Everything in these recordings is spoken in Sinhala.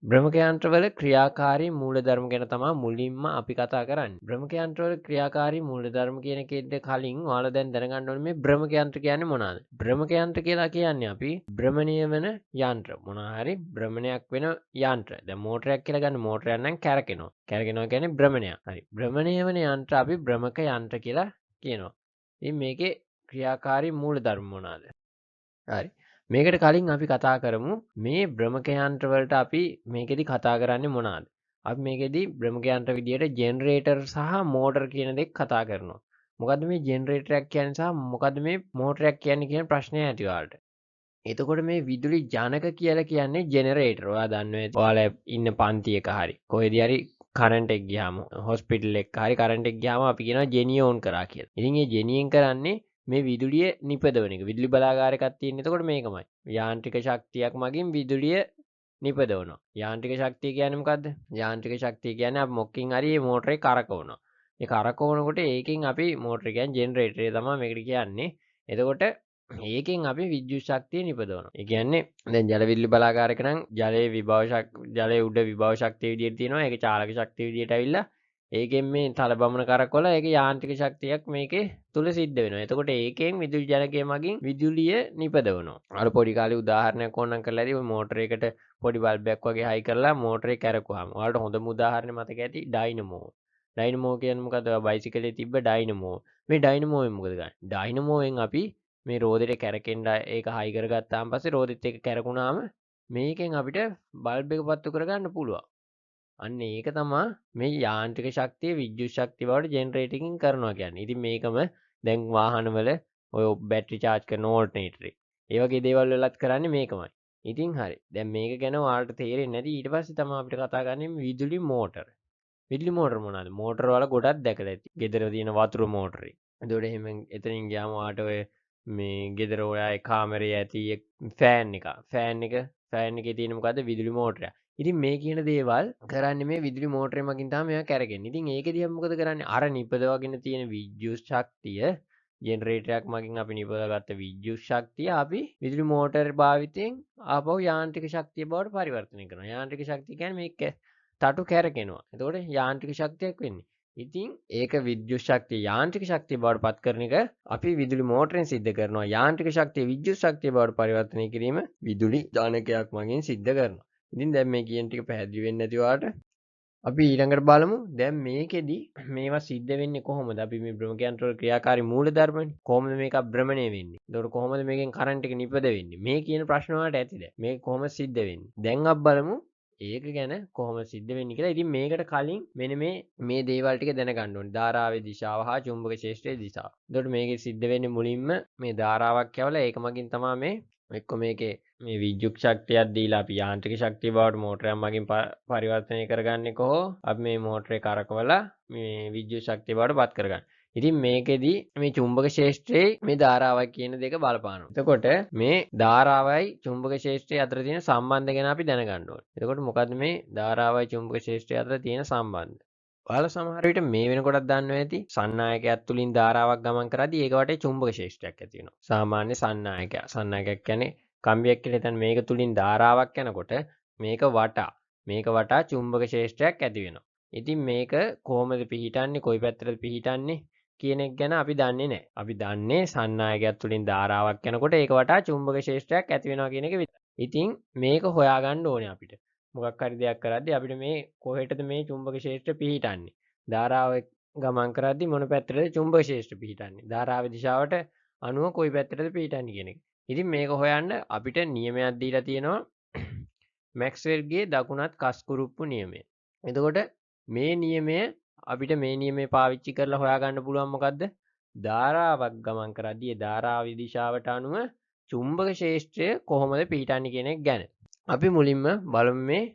බ්‍රහ්මක යන්ත්‍රවල ක්‍රියාකාරී මූලධර්ම ගැන තමයි මුලින්ම අපි කතා කරන්නේ. බ්‍රහ්මක යන්ත්‍රවල ක්‍රියාකාරී මූලධර්ම කියන එකෙන්ද කලින් ඔයාලා දැන් දැනගන්න ඕනේ මේ බ්‍රහ්මක යන්ත්‍ර කියන්නේ මොනවාද? බ්‍රහ්මක යන්ත්‍ර කියලා කියන්නේ අපි භ්‍රමණය වෙන යන්ත්‍ර. මොනවා හරි භ්‍රමණයක් වෙන යන්ත්‍ර. දැන් මෝටරයක් කියලා ගන්න මෝටරයක් නම් කැරකෙනවා. කැරකෙනවා කියන්නේ භ්‍රමණයක්. හරි. භ්‍රමණය වෙන යන්ත්‍ර අපි බ්‍රහ්මක යන්ත්‍ර කියලා කියනවා. ඉතින් මේකේ ක්‍රියාකාරී මූලධර්ම මොනවාද? හරි. මේකට කලින් අපි කතා කරමු මේ බ්‍රහ්මක යන්ත්‍ර වලට අපි මේකෙදි කතා කරන්නේ මොනවාද? අපි මේකෙදි බ්‍රහ්මක යන්ත්‍ර විදියට ජෙනරේටර් සහ මෝටර කියන දෙක කතා කරනවා. මොකද්ද මේ ජෙනරේටරයක් කියන්නේ සහ මොකද්ද මේ මෝටරයක් කියන්නේ කියන ප්‍රශ්නය ඇති ඔයාලට. එතකොට මේ විදුලි ජනක කියලා කියන්නේ ජෙනරේටර්. ඔයා දන්නවා ඔයාලා ඉන්න පන්තියක හරි කොහෙදී හරි කරන්ට් එක ගියාම හොස්පිටල් එක හරි කරන්ට් එක ගියාම අපි කියනවා ජෙනිය ඕන් කරා කියලා. ඉතින් මේ ජෙනියෙන් කරන්නේ මේ විදුලිය නිපදවන එක. විදුලි බලාගාරයක් තියෙන. එතකොට මේකමයි. යාන්ත්‍රික ශක්තියක් මගින් විදුලිය නිපදවනවා. යාන්ත්‍රික ශක්තිය කියන්නේ මොකද්ද? යාන්ත්‍රික ශක්තිය කියන්නේ අපි මොකකින් හරි මේ මෝටරේ කරකවනවා. ඒ කරකවනකොට ඒකෙන් අපි මෝටර කියන්නේ ජෙනරේටරය තමයි මේකට කියන්නේ. එතකොට ඒකෙන් අපි විද්‍යුත් ශක්තිය නිපදවනවා. ඒ කියන්නේ දැන් ජල විදුලි බලාගාරයක නම් ජලයේ උඩ විභව ශක්තිය විදියට තියෙනවා. ඒක චාලක ශක්තිය විදියට ඇවිල්ලා ඒකෙන් මේ තලබමන කරකවලා ඒක යාන්ත්‍රික ශක්තියක් මේකේ තුල සිද්ධ වෙනවා. එතකොට ඒකෙන් විදුලි ජනකය මගින් විදුලිය නිපදවනවා. අර පොඩි කාලේ උදාහරණයක් ඕනනම් කරලා ඇති ඔය මෝටරයකට පොඩි බල්බයක් වගේ හයි කරලා මෝටරේ කැරකුවාම. ඔයාලට හොඳම උදාහරණය මතක ඇති ඩයිනමෝ. ඩයිනමෝ කියන්නේ මොකද්ද? බයිසිකලේ තිබ්බ ඩයිනමෝ. මේ ඩයිනමෝවෙන් මොකද ගන්නේ? ඩයිනමෝවෙන් අපි මේ රෝදෙට කැරකෙන්න ඒක හයි කරගත්තාන් පස්සේ රෝදෙත් එක කැරකුණාම මේකෙන් අපිට බල්බ් එක පත්තු කරගන්න පුළුවන්. අන්න ඒක තමා මේ යාන්ත්‍රික ශක්තිය විද්‍යුත් ශක්තිය බවට ජෙනරේටින් කරනවා කියන්නේ. ඉතින් මේකම දැන් වාහනවල ඔය බැටරි charge කරන ඕල්ටර්නේටර් එක. ඒ වගේ දේවල් වලත් කරන්නේ මේකමයි. ඉතින් හරි. දැන් මේක ගැන ඔයාලට තේරෙන්නේ නැති ඊට පස්සේ තමයි අපිට කතා කරන්නේ විදුලි මෝටර. විදුලි මෝටර මොනවාද? මෝටර වල ගොඩක් දැකලා ඇති. ගෙදර තියෙන වතුර මෝටරේ. එතකොට එහෙම එතනින් ගියාම ඔයාලට ඔය මේ ගෙදර ඔයාගේ කාමරේ ඇති ෆෑන් එක. ෆෑන් එකේ තියෙන මොකද්ද? විදුලි මෝටරයක්. ඉතින් මේ කියන දේවල් කරන්නේ මේ විදුලි මෝටරේ මගින් තමයි මේවා කරගන්නේ. ඉතින් ඒකෙදී අපි මොකද කරන්නේ? අර නිපදවගෙන තියෙන විද්‍යුත් ශක්තිය ජෙනරේටරයක් මගින් අපි නිපදවගත්ත විද්‍යුත් ශක්තිය අපි විදුලි මෝටර භාවිතයෙන් ආපහු යාන්ත්‍රික ශක්තිය බවට පරිවර්තනය කරනවා. යාන්ත්‍රික ශක්තිය කියන්නේ මේක තටු කැරකෙනවා. එතකොට යාන්ත්‍රික ශක්තියක් වෙන්නේ. ඉතින් ඒක විද්‍යුත් ශක්තිය යාන්ත්‍රික ශක්තිය බවට පත් කරන එක අපි විදුලි මෝටරෙන් සිද්ධ කරනවා. යාන්ත්‍රික ශක්තිය විද්‍යුත් ශක්තිය බවට පරිවර්තනය කිරීම විදුලි ජනකයක් මගින් සිද්ධ කරනවා. ඉතින් දැන් මේ කියන ටික පැහැදිලි වෙන්නේ නැති ඔයාලට අපි ඊළඟට බලමු දැන් මේකෙදි මේවා සිද්ධ වෙන්නේ කොහොමද? අපි මේ බ්‍රහ්මක යන්ත්‍ර වල ක්‍රියාකාරී මූලධර්මනේ. කොහොමද මේක භ්‍රමණය වෙන්නේ? එතකොට කොහොමද මේකෙන් කරන්ට් එක නිපද වෙන්නේ? මේ කියන ප්‍රශ්න වලට ඇති දැන්. මේක කොහොමද සිද්ධ වෙන්නේ? දැන් අපි බලමු ඒක ගැන කොහොමද සිද්ධ වෙන්නේ කියලා. ඉතින් මේකට කලින් මෙන්න මේ දේවල් ටික දැනගන්න ඕනේ. ධාරාවේ දිශාව හා චුම්බක ක්ෂේත්‍රයේ දිශාව. එතකොට මේකේ සිද්ධ වෙන්නේ මුලින්ම මේ ධාරාවක් යවලා ඒක මගින් තමයි මේකේ මේ විද්‍යුත් ශක්තියක් දීලා අපි යාන්ත්‍රික ශක්තිය බවට මෝටරයක් මගින් පරිවර්තනය කරගන්නේ කොහොම? අපි මේ මෝටරේ කරකවලා මේ විද්‍යුත් ශක්තිය බවට පත් කරගන්න. ඉතින් මේකෙදි මේ චුම්බක ක්ෂේත්‍රයේ මේ ධාරාවක් කියන දෙක බලපානවා. එතකොට මේ ධාරාවයි චුම්බක ක්ෂේත්‍රයේ අතර තියෙන සම්බන්ධය ගැන අපි දැනගන්න ඕනේ. එතකොට මොකද්ද මේ ධාරාවයි චුම්බක ක්ෂේත්‍රයේ අතර තියෙන සම්බන්ධය? ඔයාලා සමහර විට මේ වෙනකොටත් දන්නවා ඇති සන්නායකයක් තුලින් ධාරාවක් ගමන් කරද්දී ඒක වටේ චුම්බක ක්ෂේත්‍රයක් ඇති වෙනවා. සාමාන්‍ය සන්නායකයක් කියන්නේ කම්බියක් කියලා හිතන්න මේක තුලින් ධාරාවක් යනකොට මේක වටා චුම්බක ක්ෂේත්‍රයක් ඇති වෙනවා. ඉතින් මේක කොහොමද පිහිටන්නේ කොයි පැත්තටද පිහිටන්නේ කියන එක ගැන අපි දන්නේ නැහැ. අපි දන්නේ සන්නායකයක් තුලින් ධාරාවක් යනකොට ඒක වටා චුම්බක ක්ෂේත්‍රයක් ඇති වෙනවා කියන එක විතරයි. ඉතින් මේක හොයාගන්න ඕනේ අපිට. මොකක් හරි දෙයක් කරද්දී අපිට මේ කොහෙටද මේ චුම්බක ක්ෂේත්‍ර පිහිටන්නේ? ධාරාව ගමන් කරද්දී මොන පැත්තටද චුම්බක ක්ෂේත්‍ර පිහිටන්නේ? ධාරාවේ දිශාවට අනුව කොයි පැත්තටද පිහිටන්නේ කියන එක. ඉතින් මේක හොයන්න අපිට නියමයක් දීලා තියෙනවා මැක්ස්වෙල්ගේ දකුණත් කස්කුරුප්පු නියමය. එතකොට මේ නියමය පාවිච්චි කරලා හොයාගන්න පුළුවන් මොකද්ද? ධාරාවක් ගමන් කරද්දී ඒ ධාරාවේ දිශාවට අනුව චුම්බක ක්ෂේත්‍රය කොහොමද පිහිටන්නේ කියන එක ගැන. අපි මුලින්ම බලමු මේ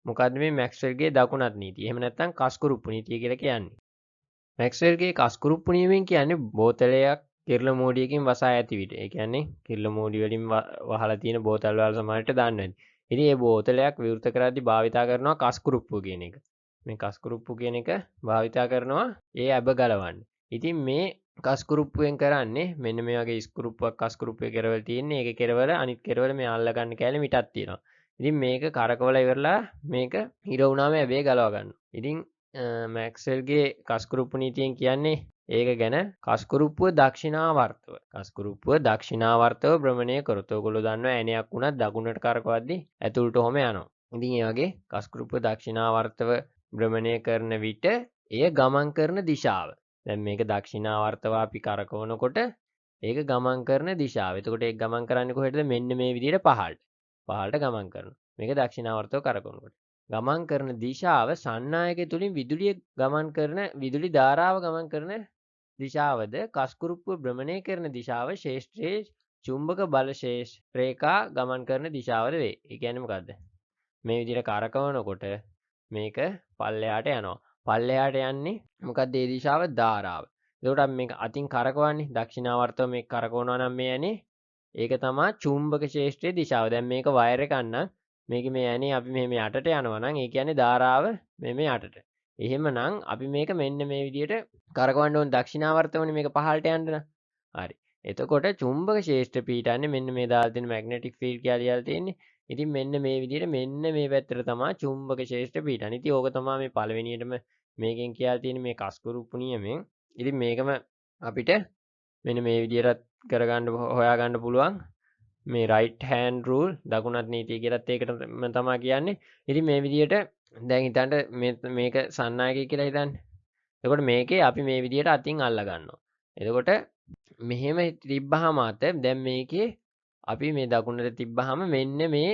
මොකද්ද මේ මැක්ස්වෙල්ගේ දකුණත් නීතිය. එහෙම නැත්නම් කස්කුරුප්පු නීතිය කියලා කියන්නේ. මැක්ස්වෙල්ගේ කස්කුරුප්පු නියමයෙන් කියන්නේ බෝතලයක් කිරළ මෝඩියකින් වසා ඇති විට. ඒ කියන්නේ කිරළ මෝඩි වලින් වහලා තියෙන බෝතල් වල සමහරට දාන්න ඇති. ඉතින් මේ බෝතලයක් විවෘත කරද්දී භාවිතා කරනවා කස්කුරුප්පුව කියන එක. මේ කස්කුරුප්පු කියන එක භාවිතා කරනවා ඒ ඇබ ගලවන්න. ඉතින් මේ කස්කුරුප්පුවෙන් කරන්නේ මෙන්න මේ වගේ ස්කුරුප්පුවක් කස්කුරුප්පුවේ කෙරවල තියෙන්නේ. ඒකේ කෙරවල අනිත් කෙරවල මේ අල්ල ගන්න කැලේ මිටක් තියෙනවා. ඉතින් මේක කරකවලා ඉවරලා මේක හිර වුණාම ඇබේ ගලව ගන්නවා. ඉතින් මැක්ස්වෙල්ගේ කස්කුරුප්පු නීතියෙන් කියන්නේ ඒක ගැන කස්කුරුප්පුව දක්ෂිනාවර්තව. කස්කුරුප්පුව දක්ෂිනාවර්තව භ්‍රමණය කරොත් ඔයගොල්ලෝ දන්නවා ඇණයක් වුණත් දකුණට කරකවද්දි ඇතුළට ඔහම යනවා. ඉතින් ඒ වගේ කස්කුරුප්පුව දක්ෂිනාවර්තව භ්‍රමණය කරන විට එය ගමන් කරන දිශාව. දැන් මේක දක්ෂිනාවර්තව අපි කරකවනකොට ඒක ගමන් කරන දිශාව. එතකොට ඒක ගමන් කරන්නේ කොහෙටද? මෙන්න මේ විදිහට පහළට. පහළට ගමන් කරනවා. මේක දක්ෂිනාවර්තව කරකවනකොට. ගමන් කරන දිශාව සන්නායකය තුලින් විදුලිය ගමන් කරන විදුලි ධාරාව ගමන් කරන දිශාවද කස්කුරුප්පුව භ්‍රමණය කරන දිශාව ශේෂ්ත්‍රයේ චුම්බක බල ශේෂ්ත්‍රේකා ගමන් කරන දිශාවද වේ. ඒ කියන්නේ මොකද්ද? මේ විදිහට කරකවනකොට මේක පල්ලෙහාට යනවා. පල්ලෙහාට යන්නේ මොකද්ද? ඒ දිශාව ධාරාව. එතකොට අපි මේක අතින් කරකවන්නේ දක්ෂිනාවර්තව මේක කරකවනවා නම් මේ යන්නේ ඒක තමයි චුම්බක ශේෂ්ත්‍රයේ දිශාව. දැන් මේක වයර් එකක් නම් මේක මේ යන්නේ අපි මෙහෙම යටට යනවා නම් ඒ කියන්නේ ධාරාව මෙහෙම යටට. එහෙමනම් අපි මේක මෙන්න මේ විදිහට කරකවන්න ඕන දක්ෂිනාවර්තවනේ මේක පහළට යන්න නම්. හරි. එතකොට චුම්බක ශේෂ්ත්‍ර පීඩන්නේ මෙන්න මේ දාලා තියෙන මැග්නටික් ෆීල්ඩ් කියලා ලියලා තියෙන්නේ. ඉතින් මෙන්න මේ විදිහට මෙන්න මේ පැත්තට තමයි චුම්බක ශේෂ්ත්‍ර පීඩන්නේ. ඉතින් ඕක තමයි මේ පළවෙනියටම මේකෙන් කියලා තියෙන මේ කස්කුරුප්පු නියමයෙන්. ඉතින් මේකම අපිට මෙන්න මේ විදිහට කරගන්න හොයාගන්න පුළුවන්. මේ රයිට් හෑන්ඩ් රූල් දකුණත් නීතිය කියලත් ඒකටම තමයි කියන්නේ. ඉතින් මේ විදිහට දැන් හිතන්න මේක සන්නායකය කියලා හිතන්න. එතකොට මේකේ අපි මේ විදිහට අතින් අල්ල ගන්නවා. එතකොට මෙහෙම තිබ්බහම අත දැන් මේකේ අපි මේ දකුණට තිබ්බහම මෙන්න මේ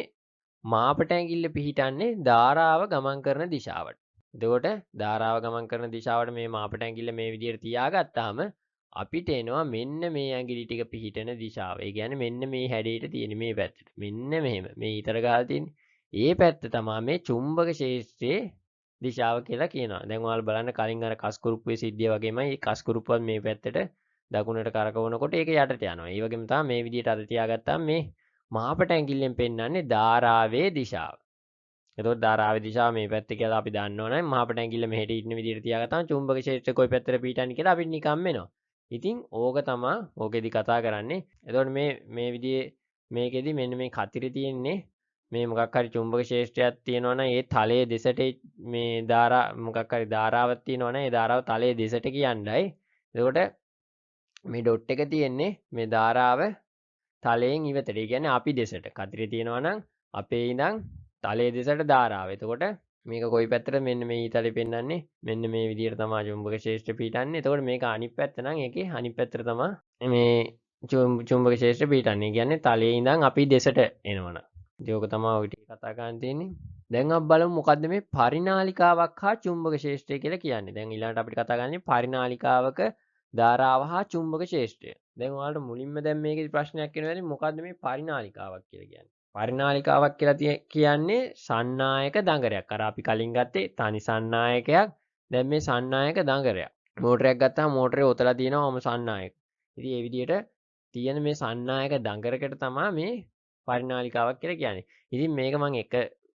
මාපට ඇඟිල්ල පිහිටන්නේ ධාරාව ගමන් කරන දිශාවට. එතකොට ධාරාව ගමන් කරන දිශාවට මේ මාපට ඇඟිල්ල මේ විදිහට තියාගත්තාම අපිට එනවා මෙන්න මේ ඇඟිලි ටික පිහිටන දිශාව. ඒ කියන්නේ මෙන්න මේ හැඩයට තියෙන මේ පැත්තට. මෙන්න මෙහෙම. මේ ඊතර ගහලා තියෙන්නේ. ඒ පැත්ත තමයි මේ චුම්බක ශේෂ්ත්‍රයේ දිශාව කියලා කියනවා. දැන් ඔයාලා බලන්න කලින් අර කස්කුරුප්පුවේ සිද්ධිය වගේමයි මේ කස්කුරුප්පුවත් මේ පැත්තට දකුණට කරකවනකොට ඒක යටට යනවා. ඒ වගේම තමයි මේ විදිහට අත තියාගත්තාම මේ මාපට ඇඟිල්ලෙන් පෙන්වන්නේ ධාරාවේ දිශාව. එතකොට ධාරාවේ දිශාව මේ පැත්ත කියලා අපි දන්නවනම් මාපට ඇඟිල්ල මෙහෙට ඉන්න විදිහට තියාගත්තාම චුම්බක ක්ෂේත්‍රය කොයි පැත්තට පිටන්නේ කියලා අපිට නිකම් එනවා. ඉතින් ඕක තමයි ඕකෙදි කතා කරන්නේ. එතකොට මේ විදිහේ මේකෙදි මෙන්න මේ කතිරේ තියෙන්නේ මේ මොකක් හරි චුම්බක ක්ෂේත්‍රයක් තියෙනවා නම් ඒ තලයේ දෙසට මේ මොකක් හරි ධාරාවක් තියෙනවා නම් ඒ ධාරාව තලයේ දෙසට කියන්නයි. එතකොට මේ ඩොට් එක තියෙන්නේ මේ ධාරාව තලයෙන් ඉවතට. ඒ කියන්නේ අපි දෙසට. කතිරේ තියෙනවා නම් අපේ ඉඳන් තලයේ දෙසට ධාරාව. එතකොට මේක කොයි පැත්තට මෙන්න මේ ඊතලෙ පෙන්වන්නේ මෙන්න මේ විදිහට තමයි චුම්බක ක්ෂේත්‍රය පිටන්නේ. එතකොට මේක අනිත් පැත්ත නම් ඒකේ අනිත් පැත්තට තමයි මේ චුම්බක ක්ෂේත්‍රය පිටන්නේ. කියන්නේ තලයේ ඉඳන් අපි දෙසට එනවනම්. ඉතින් ඕක තමයි ඔය ටික කතා කරන්න තියෙන්නේ. දැන් අපි බලමු මොකද්ද මේ පරිනාලිකාවක් හා චුම්බක ක්ෂේත්‍රය කියලා කියන්නේ. දැන් ඊළඟට අපිට කතා කරන්නේ පරිනාලිකාවක ධාරාව හා චුම්බක ක්ෂේත්‍රය. දැන් ඔයාලට මුලින්ම දැන් මේකේ ප්‍රශ්නයක් එනවා මොකද්ද මේ පරිනාලිකාවක් කියලා කියන්නේ. පරිනාලිකාවක් කියලා කියන්නේ සන්නායක දඟරයක්. අර අපි කලින් ගත්තේ තනි සන්නායකයක්. දැන් මේ සන්නායක දඟරයක්. මෝටරයක් ගත්තාම මෝටරේ ඔතලා තියෙනවාම සන්නායක. ඉතින් මේ විදිහට තියෙන මේ සන්නායක දඟරකට තමයි මේ පරිනාලිකාවක් කියලා කියන්නේ. ඉතින් මේක මම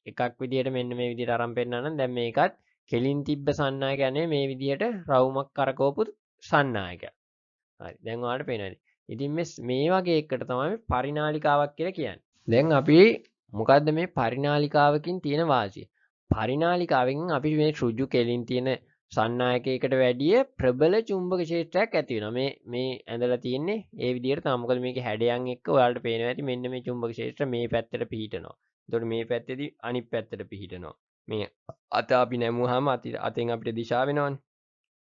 එකක් විදිහට මෙන්න මේ විදිහට අරන් පෙන්නන්නම්. දැන් මේකත් කෙලින් තිබ්බ සන්නායකයක් නෙමෙයි මේ විදිහට රවුමක් කරකවපු සන්නායකයක්. හරි. දැන් ඔයාලට පේනවාද? ඉතින් මේ වගේ එකකට තමයි පරිනාලිකාවක් කියලා කියන්නේ. දැන් අපි මොකද්ද මේ පරිනාලිකාවකින් තියෙන වාසිය? පරිනාලිකාවෙන් අපි මේ ඍජු කෙලින් තියෙන සන්නායකයකට වැඩිය ප්‍රබල චුම්බක ක්ෂේත්‍රයක් ඇති වෙනවා. මේ ඇඳලා තියෙන්නේ ඒ විදිහට තමයි. මොකද මේකේ හැඩයන් එක්ක ඔයාලට පේනවා ඇති මෙන්න මේ චුම්බක ක්ෂේත්‍ර මේ පැත්තට පිහිටනවා. එතකොට මේ පැත්තේදී අනිත් පැත්තට පිහිටනවා. මේ අත අපි නැමුවාම අතෙන් අපිට දිශා වෙනවනේ.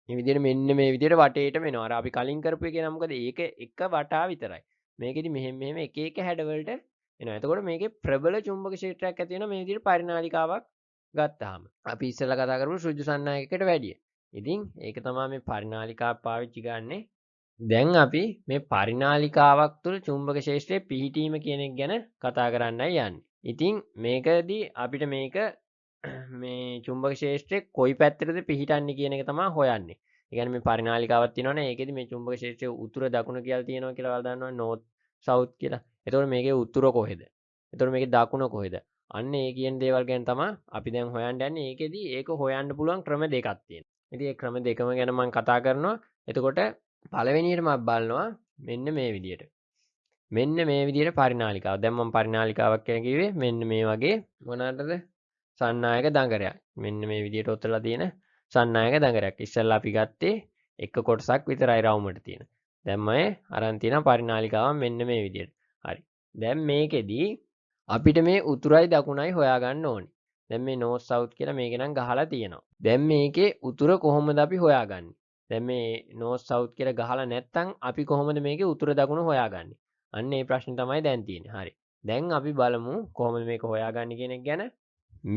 මේ විදිහට මෙන්න මේ විදිහට වටේටම එනවා. අර අපි කලින් කරපු එකේ නම් මොකද ඒක එක වටා විතරයි. මේකෙදි මෙහෙම එක එක හැඩවලට එනවා. එතකොට මේකේ ප්‍රබල චුම්බක ක්ෂේත්‍රයක් ඇති වෙනවා මේ විදිහට පරිනාලිකාවක් ගත්තාම. අපි ඉස්සෙල්ලා කතා කරපු ඍජු සන්නායකයකට වැඩිය. ඉතින් ඒක තමයි මේ පරිනාලිකාව පාවිච්චි ගන්නෙ. දැන් අපි මේ පරිනාලිකාවක් තුළ චුම්බක ක්ෂේත්‍රයේ පිහිටීම කියන එක ගැන කතා කරන්නයි යන්නේ. ඉතින් මේකදී අපිට මේක මේ චුම්බක ක්ෂේත්‍රයේ කොයි පැත්තටද පිහිටන්නේ කියන එක තමයි හොයන්නේ. ඒ කියන්නේ මේ පරිනාලිකාවක් තියෙනවනේ ඒකෙදි මේ චුම්බක ක්ෂේත්‍රයේ උතුර දකුණ කියලා තියෙනවා කියලා ඔයාලා දන්නවනේ north south කියලා. එතකොට මේකේ උතුර කොහෙද? එතකොට මේකේ දකුණ කොහෙද? අන්න ඒ කියන දේවල් ගැන තමයි අපි දැන් හොයන්න යන්නේ. ඒකෙදි ඒක හොයන්න පුළුවන් ක්‍රම දෙකක් තියෙනවා. ඉතින් ඒ ක්‍රම දෙකම ගැන මම කතා කරනවා. එතකොට පළවෙනියටම අපි බලනවා මෙන්න මේ විදියට. මෙන්න මේ විදිහට පරිනාලිකාව. දැන් මම පරිනාලිකාවක් කියලා කිව්වේ මෙන්න මේ වගේ මොනකටද? සන්නායක දඟරයක්. මෙන්න මේ විදිහට ඔතලා තියෙන සන්නායක දඟරයක්. ඉස්සෙල්ලා අපි ගත්තේ එක කොටසක් විතරයි රවුමට තියෙන. දැන් මම අරන් තියෙන පරිනාලිකාව මෙන්න මේ විදිහට. හරි. දැන් මේකෙදි අපිට මේ උතුරයි දකුණයි හොයාගන්න ඕනේ. දැන් මේ north south කියලා මේකේ නම් ගහලා තියෙනවා. දැන් මේකේ උතුර කොහොමද අපි හොයාගන්නේ? දැන් මේ north south කියලා ගහලා නැත්නම් අපි කොහොමද මේකේ උතුර දකුණ හොයාගන්නේ? අන්න ඒ ප්‍රශ්නේ තමයි දැන් තියෙන්නේ. හරි. දැන් අපි බලමු කොහොමද මේක හොයාගන්නේ කියන එක ගැන.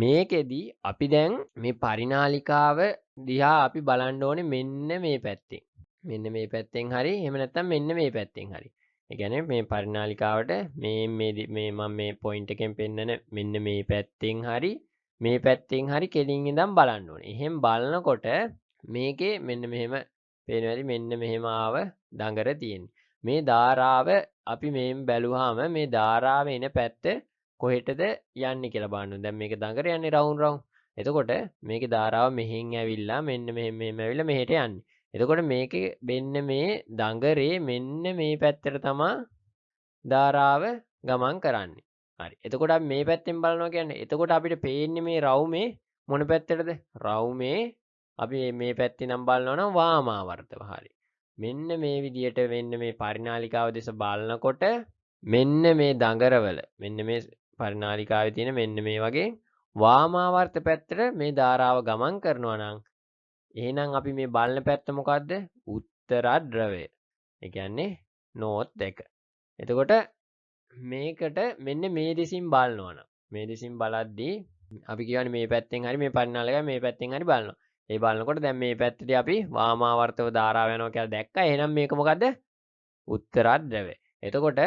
මේකෙදි අපි දැන් මේ පරිනාලිකාව දිහා අපි බලන්න ඕනේ මෙන්න මේ පැත්තෙන්. මෙන්න මේ පැත්තෙන් හරි එහෙම නැත්නම් මෙන්න මේ පැත්තෙන් හරි. ඒ කියන්නේ මේ පරිනාලිකාවට මේ මම මේ පොයින්ට් එකෙන් පෙන්නන මෙන්න මේ පැත්තෙන් හරි මේ පැත්තෙන් හරි කෙලින් ඉඳන් බලන්න ඕනේ. එහෙන් බලනකොට මේකේ මෙන්න මෙහෙම පේනවාද මෙන්න මෙහෙම ආව දඟර තියෙන්නේ. මේ ධාරාව අපි මෙහෙන් බැලුවාම මේ ධාරාව එන පැත්ත කොහෙටද යන්නේ කියලා බලන්න. දැන් මේක දඟර යන්නේ රවුන්ඩ් රවුන්ඩ්. එතකොට මේකේ ධාරාව මෙහෙන් ඇවිල්ලා මෙන්න මෙහෙම ඇවිල්ලා මෙහෙට යන්නේ. එතකොට මේකේ මෙන්න මේ දඟරේ මෙන්න මේ පැත්තට තමයි ධාරාව ගමන් කරන්නේ. හරි. එතකොට අපි මේ පැත්තෙන් බලනවා කියන්නේ එතකොට අපිට පේන්නේ මේ රවුමේ මොන පැත්තටද? රවුමේ අපි මේ පැත්තේ නම් බලනවා නම් වාමාවර්තව. හරි. මෙන්න මේ විදියට මෙන්න මේ පරිනාලිකාව දෙස බලනකොට මෙන්න මේ දඟරවල මෙන්න මේ පරිනාලිකාවේ තියෙන මෙන්න මේ වගේ වාමාවර්ත පැත්තට මේ ධාරාව ගමන් කරනවා නම් එහෙනම් අපි මේ බලන පැත්ත මොකද්ද? උත්තරධ්‍රවය. ඒ කියන්නේ north එක. එතකොට මේකට මෙන්න මේ දෙසින් බලනවා නම් මේ දෙසින් බලද්දී අපි කියන්නේ මේ පැත්තෙන් හරි මේ පරිනාලිකාව මේ පැත්තෙන් හරි බලනවා. ඒ බලනකොට දැන් මේ පැත්තේදී අපි වාමාවර්තව ධාරාව යනවා කියලා දැක්කා. එහෙනම් මේක මොකද්ද? උත්තරධ්‍රවය. එතකොට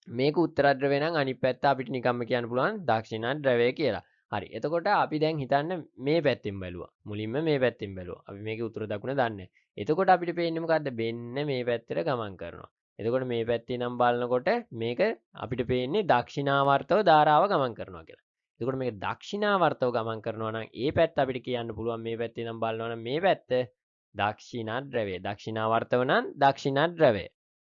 මේක උත්තරධ්‍රවය නම් අනිත් පැත්ත අපිට නිකම්ම කියන්න පුළුවන් දක්ෂිණධ්‍රවය කියලා. හරි. එතකොට අපි දැන් හිතන්න මේ පැත්තෙන් බැලුවා. මුලින්ම මේ පැත්තෙන් බැලුවා. අපි මේකේ උතුර දකුණ දන්නේ. එතකොට අපිට පේන්නේ මොකද්ද? මෙන්න මේ පැත්තට ගමන් කරනවා. එතකොට මේ පැත්තේ නම් බලනකොට මේක අපිට පේන්නේ දක්ෂිණාවර්තව ධාරාව ගමන් කරනවා කියලා. එතකොට මේක දක්ෂිණාවර්තව ගමන් කරනවා නම් ඒ පැත්ත අපිට කියන්න පුළුවන් මේ පැත්තේ නම් බලනවා නම් මේ පැත්ත දක්ෂිණාධ්‍රවය. දක්ෂිණාවර්තව නම් දක්ෂිණාධ්‍රවය.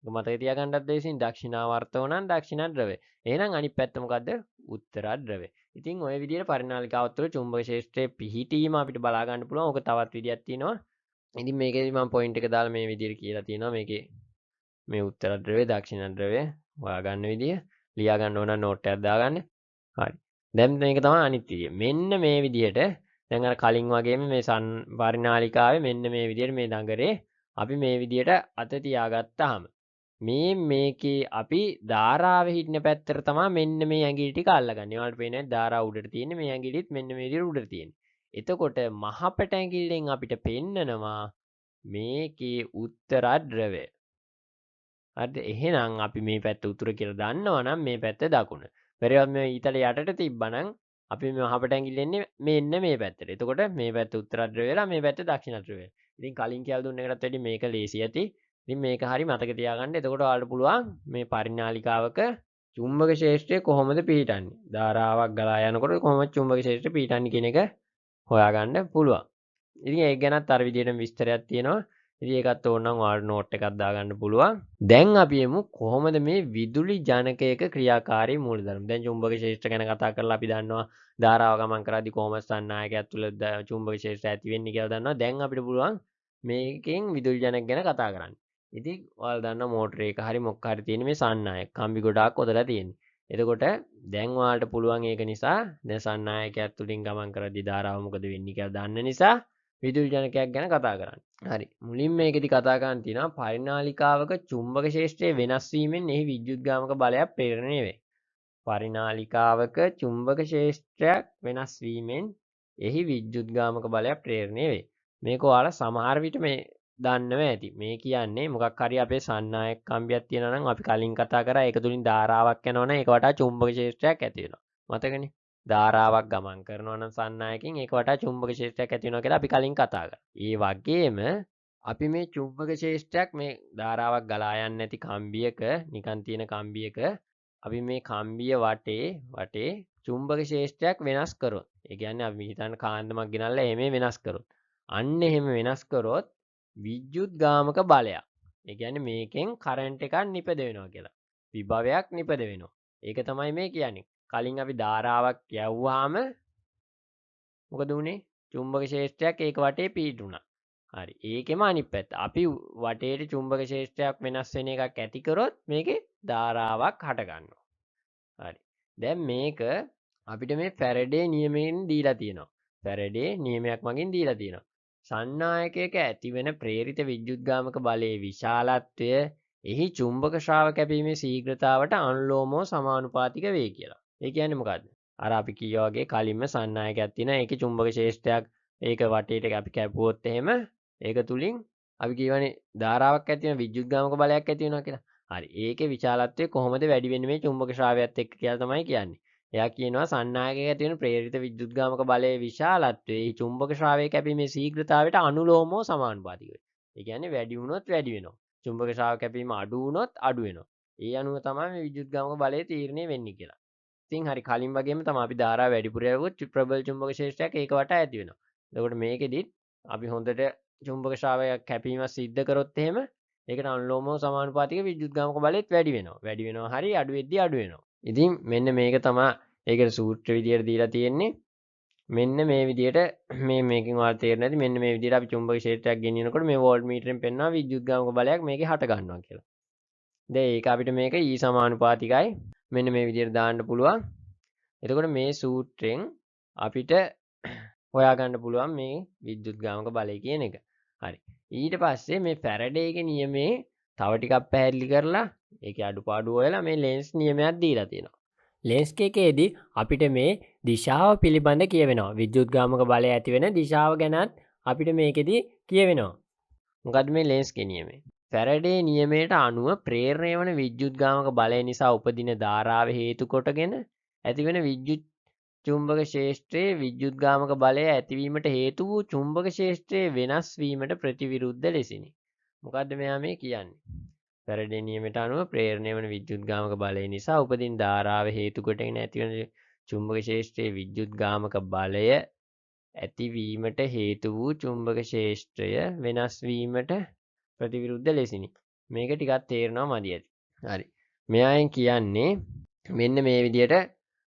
මතක තියාගන්නත් දෙසින් දක්ෂිණාවර්තව නම් දක්ෂිණාධ්‍රවය. එහෙනම් අනිත් පැත්ත මොකද්ද? උත්තරාධ්‍රවය. ඉතින් ඔය විදිහට පරිනාලිකාව තුළ චුම්බක ක්ෂේත්‍රයේ පිහිටීම අපිට බලා ගන්න පුළුවන්. ඕක තවත් විදියක් තියෙනවා. ඉතින් මේකේදී මම පොයින්ට් එක දාලා මේ විදිහට කියලා තියෙනවා. මේකේ මේ උත්තරාධ්‍රවය දක්ෂිණාධ්‍රවය හොයාගන්න විදිය ලියා ගන්න ඕන නෝට් එකක් දාගන්න. හරි. දැන් මේක තමයි අනිත් විදිය. මෙන්න මේ විදිහට දැන් අර කලින් වගේම මේ පරිනාලිකාවේ මෙන්න මේ විදිහට මේ දඟරේ අපි මේ විදිහට අත තියාගත්තාම මේකේ අපි ධාරාවේ හිටින පැත්තට තමයි මෙන්න මේ ඇඟිලි ටික අල්ලගන්නේ. ඔයාලට පේන්නේ ධාරාව උඩට තියෙන්නේ මේ ඇඟිලිත් මෙන්න මේ විදිහට උඩට තියෙන්නේ. එතකොට මහපට ඇඟිල්ලෙන් අපිට පෙන්නනවා මේකේ උත්තරාධ්‍රවය. හරිද? එහෙනම් අපි මේ පැත්ත උතුර කියලා දන්නවනම් මේ පැත්ත දකුණ. පෙරේවත් මේ ඊතල යටට තිබ්බනම් අපි මේ මහපට ඇඟිල්ල එන්නේ මෙන්න මේ පැත්තට. එතකොට මේ පැත්ත උත්තරාධ්‍රවය වෙලා මේ පැත්ත දක්ෂිණාධ්‍රවය. ඉතින් කලින් කියලා දුන්න එකටත් වැඩිය මේක ලේසි ඇති. ඉතින් මේක හරි මතක තියාගන්න. එතකොට ඔයාලට පුළුවන් මේ පරිනාලිකාවක චුම්බක ක්ෂේත්‍රය කොහොමද පිහිටන්නේ? ධාරාවක් ගලා යනකොට කොහොමද චුම්බක ක්ෂේත්‍රය පිහිටන්නේ කියන එක හොයාගන්න පුළුවන්. ඉතින් ඒක ගැනත් අර විදිහටම විස්තරයක් තියෙනවා. ඉතින් ඒකත් ඕනනම් ඔයාලට නෝට් එකක් දාගන්න පුළුවන්. දැන් අපි යමු කොහොමද මේ විදුලි ජනකයක ක්‍රියාකාරී මූලධර්ම. දැන් චුම්බක ක්ෂේත්‍ර ගැන කතා කරලා අපි දන්නවා ධාරාව ගමන් කරද්දී කොහොමද සන්නායකයක් තුළ චුම්බක ක්ෂේත්‍රය ඇති වෙන්නේ කියලා දන්නවා. දැන් අපිට පුළුවන් මේකෙන් විදුලි ජනක ගැන කතා කරන්න. ඉතින් ඔයාලා දන්නවා මෝටර එක හරි මොකක් හරි තියෙන මේ සන්නායක කම්බි ගොඩාක් ඔතලා තියෙන්නේ. එතකොට දැන් ඔයාලට පුළුවන් ඒක නිසා දැන් සන්නායකයක් තුලින් ගමන් කරද්දී ධාරාව මොකද වෙන්නේ කියලා දන්න නිසා විදුලි ජනකයක් ගැන කතා කරන්න. හරි. මුලින් මේකෙදි කතා කරන්න තියෙනවා පරිනාලිකාවක චුම්බක ක්ෂේත්‍රයේ වෙනස් වීමෙන් එහි විද්‍යුත්ගාමක බලයක් ප්‍රේරණය වේ. පරිනාලිකාවක චුම්බක ක්ෂේත්‍රයක් වෙනස් වීමෙන් එහි විද්‍යුත්ගාමක බලයක් ප්‍රේරණය වේ. මේක ඔයාලා සමහර විට මේ දන්නව ඇති. මේ කියන්නේ මොකක් හරි අපේ සන්නායක කම්බියක් තියෙනවා නම් අපි කලින් කතා කරා ඒක තුලින් ධාරාවක් යනවා නම් ඒක වටා චුම්බක ක්ෂේත්‍රයක් ඇති වෙනවා. මතකනේ? ධාරාවක් ගමන් කරනවා නම් සන්නායකෙන් ඒක වටා චුම්බක ක්ෂේත්‍රයක් ඇති වෙනවා කියලා අපි කලින් කතා කරා. ඒ වගේම අපි මේ චුම්බක ක්ෂේත්‍රයක් මේ ධාරාවක් ගලා යන්නේ නැති කම්බියක නිකන් තියෙන කම්බියක අපි මේ කම්බිය වටේ චුම්බක ක්ෂේත්‍රයක් වෙනස් කරොත් ඒ කියන්නේ අපි හිතන්න කාන්දමක් ගෙනල්ලා එහෙම වෙනස් කරොත් අන්න එහෙම වෙනස් කරොත් විද්‍යුත්ගාමක බලයක්. ඒ කියන්නේ මේකෙන් කරන්ට් එකක් නිපද වෙනවා කියලා. විභවයක් නිපද වෙනවා. ඒක තමයි මේ කියන්නේ. කලින් අපි ධාරාවක් යවුවාම මොකද වුනේ? චුම්බක ක්ෂේත්‍රයක් ඒක වටේ පිහිටුණා. හරි. ඒකෙම අනිත් පැත්ත. අපි වටේට චුම්බක ක්ෂේත්‍රයක් වෙනස් වෙන එකක් ඇති කරොත් මේකේ ධාරාවක් හට ගන්නවා. හරි. දැන් මේක අපිට මේ ෆැරඩේ නියමයෙන් දීලා තියෙනවා. ෆැරඩේ නියමයක් මගින් දීලා තියෙනවා. සන්නායකයක ඇතිවන ප්‍රේරිත විද්‍යුත්ගාමක බලයේ විශාලත්වය එහි චුම්බක ශ්‍රාව කැපීමේ ශීඝ්‍රතාවට අනුලෝමව සමානුපාතික වේ කියලා. ඒ කියන්නේ මොකද්ද? අර අපි කිව්වා වගේ කලින්ම සන්නායකයක් තියෙනවා. ඒකේ චුම්බක ක්ෂේත්‍රයක් ඒක වටේට අපි කැපුවොත් එහෙම ඒක තුලින් අපි කියවනේ ධාරාවක් ඇති වෙන විද්‍යුත්ගාමක බලයක් ඇති වෙනවා කියලා. හරි. ඒකේ විශාලත්වය කොහොමද වැඩි වෙන්නේ මේ චුම්බක ශ්‍රාවයත් එක්ක කියලා තමයි කියන්නේ. එයා කියනවා සන්නායකයක ඇති වෙන ප්‍රේරිත විද්‍යුත්ගාමක බලයේ විශාලත්වයේ චුම්බක ශ්‍රාවයේ කැපීමේ ශීඝ්‍රතාවයට අනුලෝමව සමානුපාතික වෙයි. ඒ කියන්නේ වැඩි වුණොත් වැඩි වෙනවා. චුම්බක ශ්‍රාව කැපීම අඩු වුණොත් අඩු වෙනවා. ඒ අනුව තමයි මේ විද්‍යුත්ගාමක බලය තීරණය වෙන්නේ කියලා. ඉතින් හරි කලින් වගේම තමයි අපි ධාරාව වැඩිපුර යවුවොත් ප්‍රබල චුම්බක ක්ෂේත්‍රයක් ඒක වටා ඇති වෙනවා. එතකොට මේකෙදිත් අපි හොඳට චුම්බක ශ්‍රාවයක් කැපීමක් සිද්ධ කරොත් එහෙම ඒකට අනුලෝමව සමානුපාතික විද්‍යුත්ගාමක බලයත් වැඩි වෙනවා. වැඩි වෙනවා හරි අඩු වෙද්දී අඩු වෙනවා. ඉතින් මෙන්න මේක තමයි ඒකට සූත්‍ර විදියට දීලා තියෙන්නේ. මෙන්න මේ විදියට මේකෙන් ඔයාලට තේරෙන්නේ නැති මෙන්න මේ විදියට අපි චුම්බක ක්ෂේත්‍රයක් ගෙනියනකොට මේ වෝල්ට් මීටරෙන් පෙන්වනවා විද්‍යුත්ගාමක බලයක් මේකේ හට ගන්නවා කියලා. දැන් ඒක අපිට මේක E සමානුපාතිකයි. මෙන්න මේ විදියට දාන්න පුළුවන්. එතකොට මේ සූත්‍රයෙන් අපිට හොයාගන්න පුළුවන් මේ විද්‍යුත්ගාමක බලය කියන එක. හරි. ඊට පස්සේ මේ ෆැරඩේගේ නියමේ තව ටිකක් පැහැදිලි කරලා ඒකේ අඩුපාඩු හොයලා මේ ලෙන්ස් නියමයක් දීලා තියෙනවා. ලෙන්ස් එකේදී අපිට මේ දිශාව පිළිබඳ කියවෙනවා. විද්‍යුත්ගාමක බලය ඇති වෙන දිශාව ගැනත් අපිට මේකෙදී කියවෙනවා. මොකද්ද මේ ලෙන්ස්ගේ නියමය? ෆැරඩේ නියමයට අනුව ප්‍රේරණය වන විද්‍යුත්ගාමක බලය නිසා උපදින ධාරාව හේතු කොටගෙන ඇතිවන විද්‍යුත් චුම්බක ක්ෂේත්‍රයේ විද්‍යුත්ගාමක බලය ඇතිවීමට හේතු වූ චුම්බක ක්ෂේත්‍රයේ වෙනස් වීමට ප්‍රතිවිරුද්ධ ලෙසිනි. මොකද්ද මෙයා මේ කියන්නේ? ෆැරඩේ නියමයට අනුව ප්‍රේරණය වන විද්‍යුත්ගාමක බලය නිසා උපදින ධාරාව හේතු කොටගෙන ඇතිවන චුම්බක ක්ෂේත්‍රයේ විද්‍යුත්ගාමක බලය ඇතිවීමට හේතු වූ චුම්බක ක්ෂේත්‍රය වෙනස් වීමට ප්‍රතිවිරුද්ධ ලෙසිනි. මේක ටිකක් තේරෙනවා මදි ඇති. හරි. මෙයාෙන් කියන්නේ මෙන්න මේ විදියට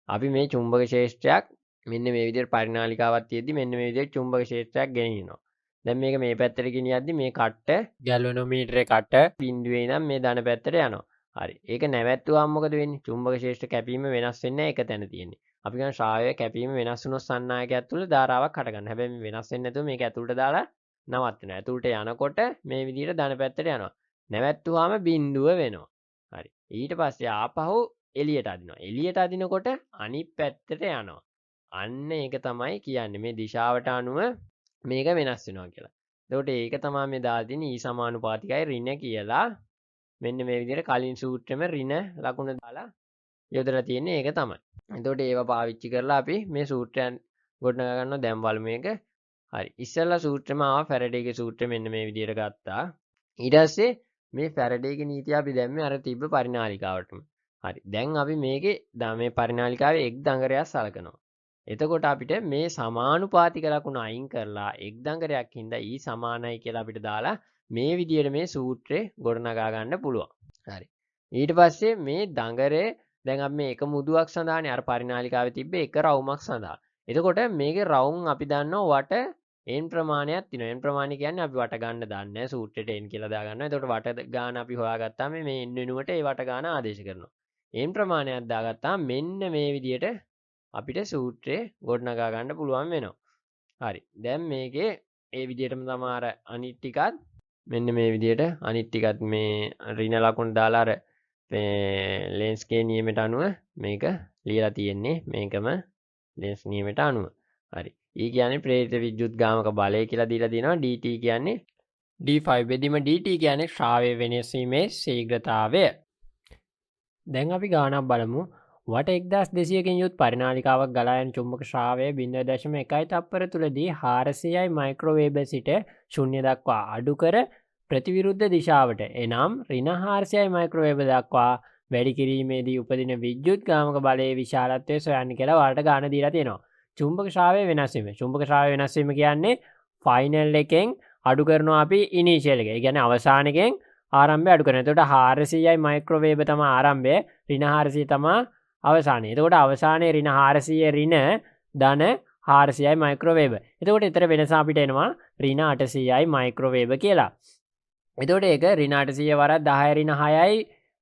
අපි මේ චුම්බක ක්ෂේත්‍රයක් මෙන්න මේ විදියට පරිනාලිකාවක් තියෙද්දි මෙන්න මේ විදියට චුම්බක ක්ෂේත්‍රයක් ගෙනියනවා. දැන් මේක මේ පැත්තට ගෙනියද්දි මේ කට්ට ගැලවනෝමීටරේ කට්ට බිඳුවේ ඉඳන් මේ ධන පැත්තට යනවා. හරි. ඒක නැවැත්තුවාම මොකද වෙන්නේ? චුම්බක ක්ෂේත්‍ර කැපීම වෙනස් වෙන්නේ එක තැන තියෙන්නේ. අපි කියන ශ්‍රාවය කැපීම වෙනස් වුණොත් සන්නායකයක් තුළ ධාරාවක් හට ගන්න. හැබැයි මේ වෙනස් වෙන්නේ නැතුව මේක ඇතුළට දාලා නවත්වනවා. ඇතුළට යනකොට මේ විදිහට ධන පැත්තට යනවා. නැවැත්තුවාම බිඳුව වෙනවා. හරි. ඊට පස්සේ ආපහු එළියට අදිනවා. එළියට අදිනකොට අනිත් පැත්තට යනවා. අන්න ඒක තමයි කියන්නේ මේ දිශාවට අනුව මේක වෙනස් වෙනවා කියලා. එතකොට ඒක තමයි මේ දාලා තියෙන E සමානුපාතිකයි ඍණ කියලා. මෙන්න මේ විදිහට කලින් සූත්‍රෙම ඍණ ලකුණ දාලා යොදලා තියෙන්නේ ඒක තමයි. එතකොට ඒව පාවිච්චි කරලා අපි මේ සූත්‍රයන් ගොඩනගා ගන්නවා දැන් බලමු මේක. හරි. ඉස්සෙල්ලා සූත්‍රෙම ආවා ෆැරඩේගේ සූත්‍රය මෙන්න මේ විදිහට ගත්තා. ඊට පස්සේ මේ ෆැරඩේගේ නීතිය අපි දැම්මේ අර තිබ්බ පරිනාලිකාවටම. හරි. දැන් අපි මේකේ මේ පරිනාලිකාවේ එක් දඟරයක් සලකනවා. එතකොට අපිට මේ සමානුපාතික ලකුණ අයින් කරලා එක් දඟරයක් හින්දා E සමානයි කියලා අපිට දාලා මේ විදිහට මේ සූත්‍රය ගොඩනගා ගන්න පුළුවන්. හරි. ඊට පස්සේ මේ දඟරේ දැන් අපි මේ එක මුදුවක් සඳහානේ අර පරිනාලිකාවේ තිබ්බේ එක රවුමක් සඳහා. එතකොට මේකේ රවුම් අපි දන්නවා වට n ප්‍රමාණයක් තියෙනවා. n ප්‍රමාණය කියන්නේ අපි වට ගන්න දන්නේ සූත්‍රයට n කියලා දාගන්නවා. එතකොට වට ගාන අපි හොයාගත්තාම මේ n වෙනුවට ඒ වට ගාන ආදේශ කරනවා. n ප්‍රමාණයක් දාගත්තාම මෙන්න මේ විදිහට අපිට සූත්‍රය ගොඩනගා ගන්න පුළුවන් වෙනවා. හරි. දැන් මේකේ ඒ විදිහටම තමයි අර අනිත් ටිකත් මෙන්න මේ විදිහට අනිත් ටිකත් මේ ඍණ ලකුණු දාලා අර ලෙන්ස්ගේ නියමයට අනුව මේක ලියලා තියෙන්නේ මේකම ලෙන්ස් නියමයට අනුව. හරි. E කියන්නේ ප්‍රේරිත විද්‍යුත්ගාමක බලය කියලා දීලා දිනවා. dt කියන්නේ d5 බෙදීම dt කියන්නේ ශ්‍රාවය වෙනස් වීමේ ශීඝ්‍රතාවය. දැන් අපි ගානක් බලමු. වට 1200කින් යුත් පරිනාලිකාවක් ගලා යන චුම්බක ශ්‍රාවය 0.1 තප්පර තුලදී 400යි මයික්‍රෝවේබ් සිට 0 දක්වා අඩු කර ප්‍රතිවිරුද්ධ දිශාවට එනම් ඍණ 400යි මයික්‍රෝවේබ් දක්වා වැඩි කිරීමේදී උපදින විද්‍යුත්ගාමක බලයේ විශාලත්වය සොයන්න කියලා ඔයාලට ගාන දීලා තියෙනවා. චුම්බක ශ්‍රාවය වෙනස් වීම. චුම්බක ශ්‍රාවය වෙනස් වීම කියන්නේ ෆයිනල් එකෙන් අඩු කරනවා අපි ඉනිෂියල් එක. ඒ කියන්නේ අවසාන එකෙන් ආරම්භය අඩු කරනවා. එතකොට 400යි මයික්‍රෝවේව තමයි ආරම්භය. ඍණ 400 තමයි අවසානය. එතකොට අවසානයේ ඍණ 400 ඍණ ධන 400යි මයික්‍රෝවේව. එතකොට ඊතර වෙනස අපිට එනවා ඍණ 800යි මයික්‍රෝවේව කියලා. එතකොට ඒක ඍණ 800 වරක් 10 ඍණ 6යි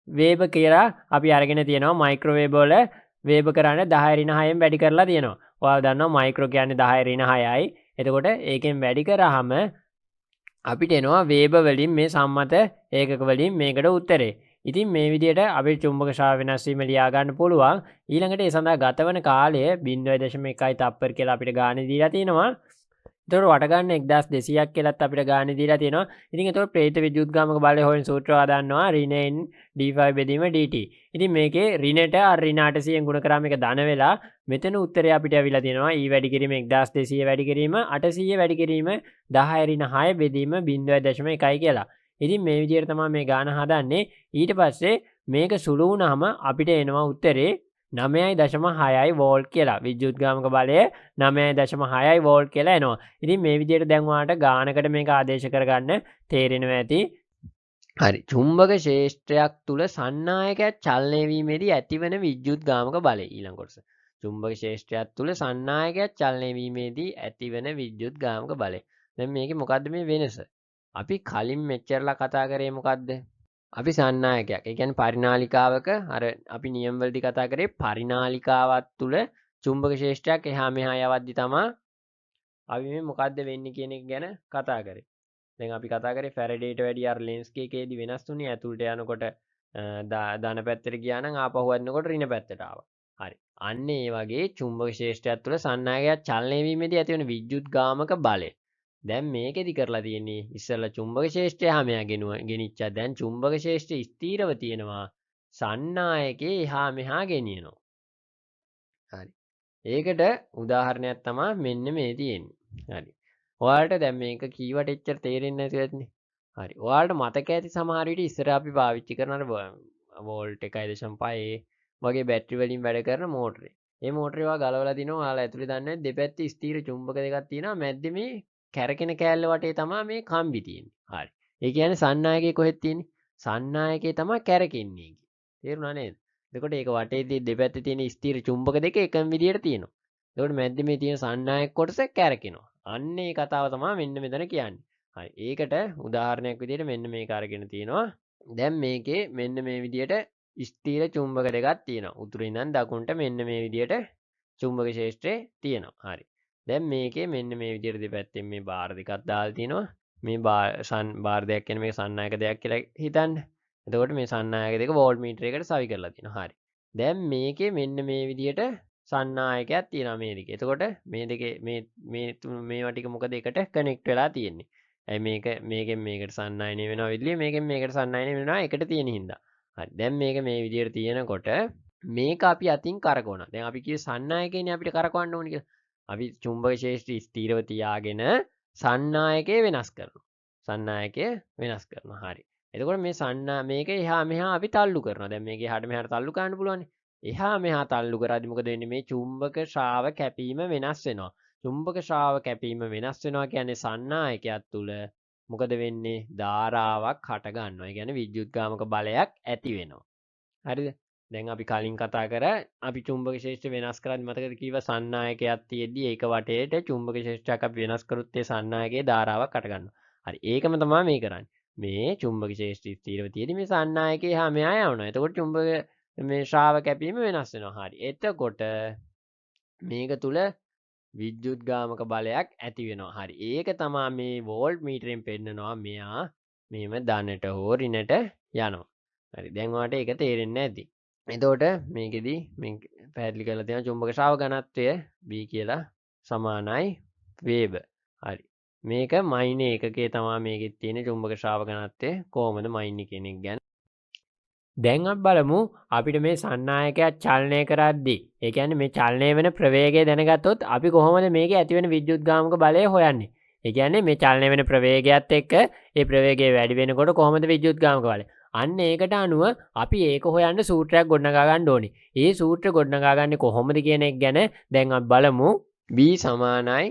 වේව කියලා අපි අරගෙන තියෙනවා. මයික්‍රෝවේව වල වේව කරන්නේ 10 ඍණ 6ෙන් වැඩි කරලා තියෙනවා. ඔයාලා දන්නවා මයික්‍රෝ කියන්නේ 10 ඍණ 6යි. එතකොට ඒකෙන් වැඩි කරාම අපිට එනවා වේව වලින් මේ සම්මත ඒකක වලින් මේකට උත්තරේ. ඉතින් මේ විදිහට අපේ චුම්බක ශ්‍රාව වෙනස් වීම ලියා ගන්න පුළුවන්. ඊළඟට ඒ සඳහා ගතවන කාලය 0.1යි තප්පර කියලා අපිට ගානේ දීලා තියෙනවා. එතකොට වට ගන්න 1200ක් කියලාත් අපිට ගානේ දීලා තියෙනවා. ඉතින් එතකොට ප්‍රේත විද්‍යුත්ගාමක බලය හොයන සූත්‍රය දන්නවා ඍණයෙන් d5 බෙදීම dt. ඉතින් මේකේ ඍණට ඍණ 800ෙන් ගුණ කරාම මේක ධන වෙලා මෙතන උත්තරය අපිට අවිලා තියෙනවා. e වැඩි කිරීම 1200 වැඩි කිරීම 800 වැඩි කිරීම 10 ඍණ 6 බෙදීම 0.1යි කියලා. ඉතින් මේ විදිහට තමයි මේ ගාන හදන්නේ. ඊට පස්සේ මේක සුළු වුණාම අපිට එනවා උත්තරේ 9.6යි වෝල්ට් කියලා. විද්‍යුත්ගාමක බලය 9.6යි වෝල්ට් කියලා එනවා. ඉතින් මේ විදිහට දැන් ඔයාලට ගානකට මේක ආදේශ කරගන්න තේරෙනවා ඇති. හරි. චුම්බක ක්ෂේත්‍රයක් තුල සන්නායකයක් චලනය වීමේදී ඇතිවන විද්‍යුත්ගාමක බලය ඊළඟ කොටස. චුම්බක ක්ෂේත්‍රයක් තුල සන්නායකයක් චලනය වීමේදී ඇතිවන විද්‍යුත්ගාමක බලය. දැන් මේකේ මොකද්ද මේ වෙනස? අපි කලින් මෙච්චරලා කතා කරේ මොකද්ද? අපි සන්නායකයක්. ඒ කියන්නේ පරිනාලිකාවක අර අපි නියම වලදී කතා කරේ පරිනාලිකාවක් තුල චුම්බක ක්ෂේත්‍රයක් එහා මෙහා යවද්දි තමයි අපි මේ මොකද්ද වෙන්නේ කියන එක ගැන කතා කරේ. දැන් අපි කතා කරේ ෆැරඩේට වැඩි අර ලෙන්ස් එකේදී වෙනස් තුනේ ඇතුළට යනකොට ධන පැත්තට ගියා නම් ආපහු වදිනකොට ඍණ පැත්තට ආවා. හරි. අන්න ඒ වගේ චුම්බක ක්ෂේත්‍රයක් තුල සන්නායකයක් චලනය වීමේදී ඇතිවන විද්‍යුත්ගාමක බලය. දැන් මේකෙදි කරලා තියෙන්නේ ඉස්සෙල්ලා චුම්බක ක්ෂේත්‍රය හැමයා ගෙනිච්චා. දැන් චුම්බක ක්ෂේත්‍රය ස්ථීරව තියෙනවා. සන්නායකේ එහා මෙහා ගෙනියනවා. හරි. ඒකට උදාහරණයක් තමයි මෙන්න මේ තියෙන්නේ. හරි. ඔයාලට දැන් මේක කීවට එච්චර තේරෙන්නේ නැති වෙන්නේ. හරි. ඔයාලට මතක ඇති සමහර විට ඉස්සර අපි පාවිච්චි කරන වෝල්ට් 1.5 වගේ බැටරි වලින් වැඩ කරන මෝටරේ. මේ මෝටරේ ඔයා ගලවලා දිනවා. ඔයාලා ඇතුලේ දන්නේ දෙපැත්තේ ස්ථීර චුම්බක දෙකක් තියෙනවා. මැද්දේ මේ කැරකෙන කෑල්ල වටේ තමයි මේ කම්බි තියෙන්නේ. හරි. ඒ කියන්නේ සන්නායකේ කොහෙද තියෙන්නේ? සන්නායකේ තමයි කැරකෙන්නේ. තේරුණා නේද? එතකොට ඒක වටේදී දෙපැත්තේ තියෙන ස්ථීර චුම්බක දෙක එකම විදියට තියෙනවා. එතකොට මැද්දේ මේ තියෙන සන්නායක කොටස කැරකෙනවා. අන්න ඒ කතාව තමයි මෙන්න මෙතන කියන්නේ. හරි. ඒකට උදාහරණයක් විදියට මෙන්න මේක අරගෙන තියෙනවා. දැන් මේකේ මෙන්න මේ විදියට ස්ථීර චුම්බක දෙකක් තියෙනවා. උතුරින් ඉඳන් දකුණට මෙන්න මේ විදියට චුම්බක ක්ෂේත්‍රය තියෙනවා. හරි. දැන් මේකේ මෙන්න මේ විදියට දෙපැත්තෙන් මේ බාර දෙකක් දාලා තිනවා. මේ බාර දෙකක් කියන්නේ මේක සන්නායක දෙකක් කියලා හිතන්න. එතකොට මේ සන්නායක දෙක වෝල්ට් මීටරයකට සවි කරලා තිනවා. හරි. දැන් මේකේ මෙන්න මේ විදියට සන්නායකයක් තියෙනවා මේ දෙකේ. එතකොට මේ දෙකේ මේවා ටික මොකද එකට කනෙක්ට් වෙලා තියෙන්නේ. ඇයි මේකෙන් මේකට සන්නායනය වෙනවා විදිහේ මේකෙන් මේකට සන්නායනය වෙනවා එකට තියෙන හින්දා. හරි. දැන් මේක මේ විදියට තියෙනකොට මේක අපි අතින් කරකවනවා. දැන් අපි කියේ සන්නායකේනේ අපිට කරකවන්න ඕනේ කියලා. අපි චුම්බක ක්ෂේත්‍රය ස්ථිරව තියාගෙන සන්නායකය වෙනස් කරනවා. සන්නායකය වෙනස් කරනවා. හරි. එතකොට මේ මේක එහා මෙහා අපි තල්ලු කරනවා. දැන් මේක එහාට මෙහාට තල්ලු කරන්න පුළුවන්. එහා මෙහා තල්ලු කරද්දි මොකද වෙන්නේ? මේ චුම්බක ශ්‍රාව කැපීම වෙනස් වෙනවා. චුම්බක ශ්‍රාව කැපීම වෙනස් වෙනවා කියන්නේ සන්නායකයක් තුල මොකද වෙන්නේ? ධාරාවක් හට ගන්නවා. ඒ කියන්නේ විද්‍යුත්ගාමක බලයක් ඇති වෙනවා. හරිද? දැන් අපි කලින් කතා කරා අපි චුම්බක ක්ෂේත්‍රය වෙනස් කරද්දි මතකද කිව්වා සන්නායකයක් තියෙද්දි ඒක වටේට චුම්බක ක්ෂේත්‍රයක් අපි වෙනස් කරුත් ඒ සන්නායකයේ ධාරාවක් අට ගන්නවා. හරි. ඒකම තමයි මේ කරන්නේ. මේ චුම්බක ක්ෂේත්‍රය ස්ථිරව තියෙද්දි මේ සන්නායකයේ හැම මෙහා යවනවා. එතකොට චුම්බක මේ ශ්‍රාව කැපීම වෙනස් වෙනවා. හරි. එතකොට මේක තුල විද්‍යුත්ගාමක බලයක් ඇති වෙනවා. හරි. ඒක තමයි මේ වෝල්ට් මීටරෙන් පෙන්නනවා මෙයා මේම ධනට හෝ ඍණට යනවා. හරි. දැන් ඔයාලට ඒක තේරෙන්නේ නැති. එතකොට මේකෙදි මේ පැහැදිලි කරලා තියෙනවා චුම්බක ශ්‍රාව ඝනත්වය B කියලා සමානයි වේව. හරි. මේක මයින් ඒකකයේ තමයි මේකෙත් තියෙන චුම්බක ශ්‍රාව ඝනත්වය කොහොමද මයින් කියන එක ගැන. දැන් අපි බලමු අපිට මේ සන්නායකයක් චලනය කරද්දී ඒ කියන්නේ මේ චලනය වෙන ප්‍රවේගය දැනගත්තොත් අපි කොහොමද මේකේ ඇති වෙන විද්‍යුත්ගාමක බලය හොයන්නේ? ඒ කියන්නේ මේ චලනය වෙන ප්‍රවේගයත් එක්ක ඒ ප්‍රවේගය වැඩි වෙනකොට කොහොමද විද්‍යුත්ගාමක බලය? අන්න ඒකට අනුව අපි ඒක හොයන්න සූත්‍රයක් ගොඩනගා ගන්න ඕනේ. ඒ සූත්‍රය ගොඩනගා ගන්නේ කොහොමද කියන එක ගැන දැන් අපි බලමු. B සමානයි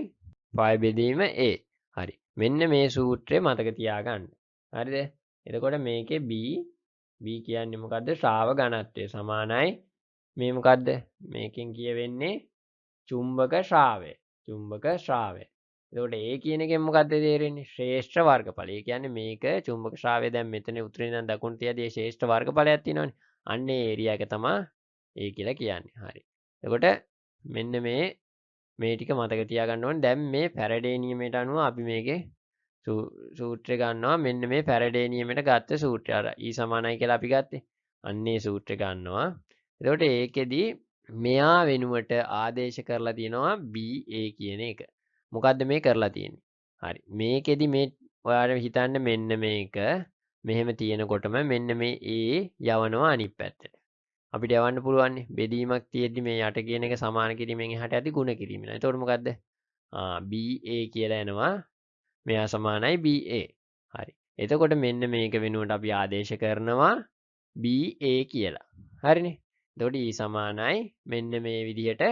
π බෙදීම A. හරි. මෙන්න මේ සූත්‍රය මතක තියාගන්න. හරිද? එතකොට මේකේ B කියන්නේ මොකද්ද? ශ්‍රාව ඝනත්වය සමානයි මේ මොකද්ද? මේකෙන් කියවෙන්නේ චුම්බක ශ්‍රාවය. චුම්බක ශ්‍රාවය. එතකොට A කියන එකෙන් මොකද්ද තේරෙන්නේ? ශ්‍රේෂ්ඨ වර්ගඵලය. ඒ කියන්නේ මේක චුම්බක ශ්‍රාවය දැන් මෙතන උතුරේ ඉඳන් දකුණට තියදී ශ්‍රේෂ්ඨ වර්ගඵලයක් තියෙනවනේ. අන්න ඒ ඒරියා එක තමයි A කියලා කියන්නේ. හරි. එතකොට මෙන්න මේ ටික මතක තියාගන්න ඕනේ. දැන් මේ ෆැරඩේ නියමයට අනුව අපි මේකේ සූත්‍රය ගන්නවා. මෙන්න මේ ෆැරඩේ නියමයට ගත්ත සූත්‍රය. අර E සමානයි කියලා අපි ගත්තේ. අන්න ඒ සූත්‍රය ගන්නවා. එතකොට ඒකෙදි මෙයා වෙනුවට ආදේශ කරලා තියෙනවා BA කියන එක. මොකද්ද මේ කරලා තියෙන්නේ? හරි. මේකෙදි මේ ඔයාලා හිතන්න මෙන්න මේක මෙහෙම තියෙනකොටම මෙන්න මේ A යවනවා අනිත් පැත්තට. අපිට යවන්න පුළුවන් බෙදීමක් තියෙද්දි මේ යට කියන එක සමාන කිරීමෙන් එහාට යද්දි ಗುಣ කිරීම. එතකොට මොකද්ද? BA කියලා එනවා. මෙයා සමානයි BA. හරි. එතකොට මෙන්න මේක වෙනුවට අපි ආදේශ කරනවා BA කියලා. හරිනේ. එතකොට E සමානයි මෙන්න මේ විදිහට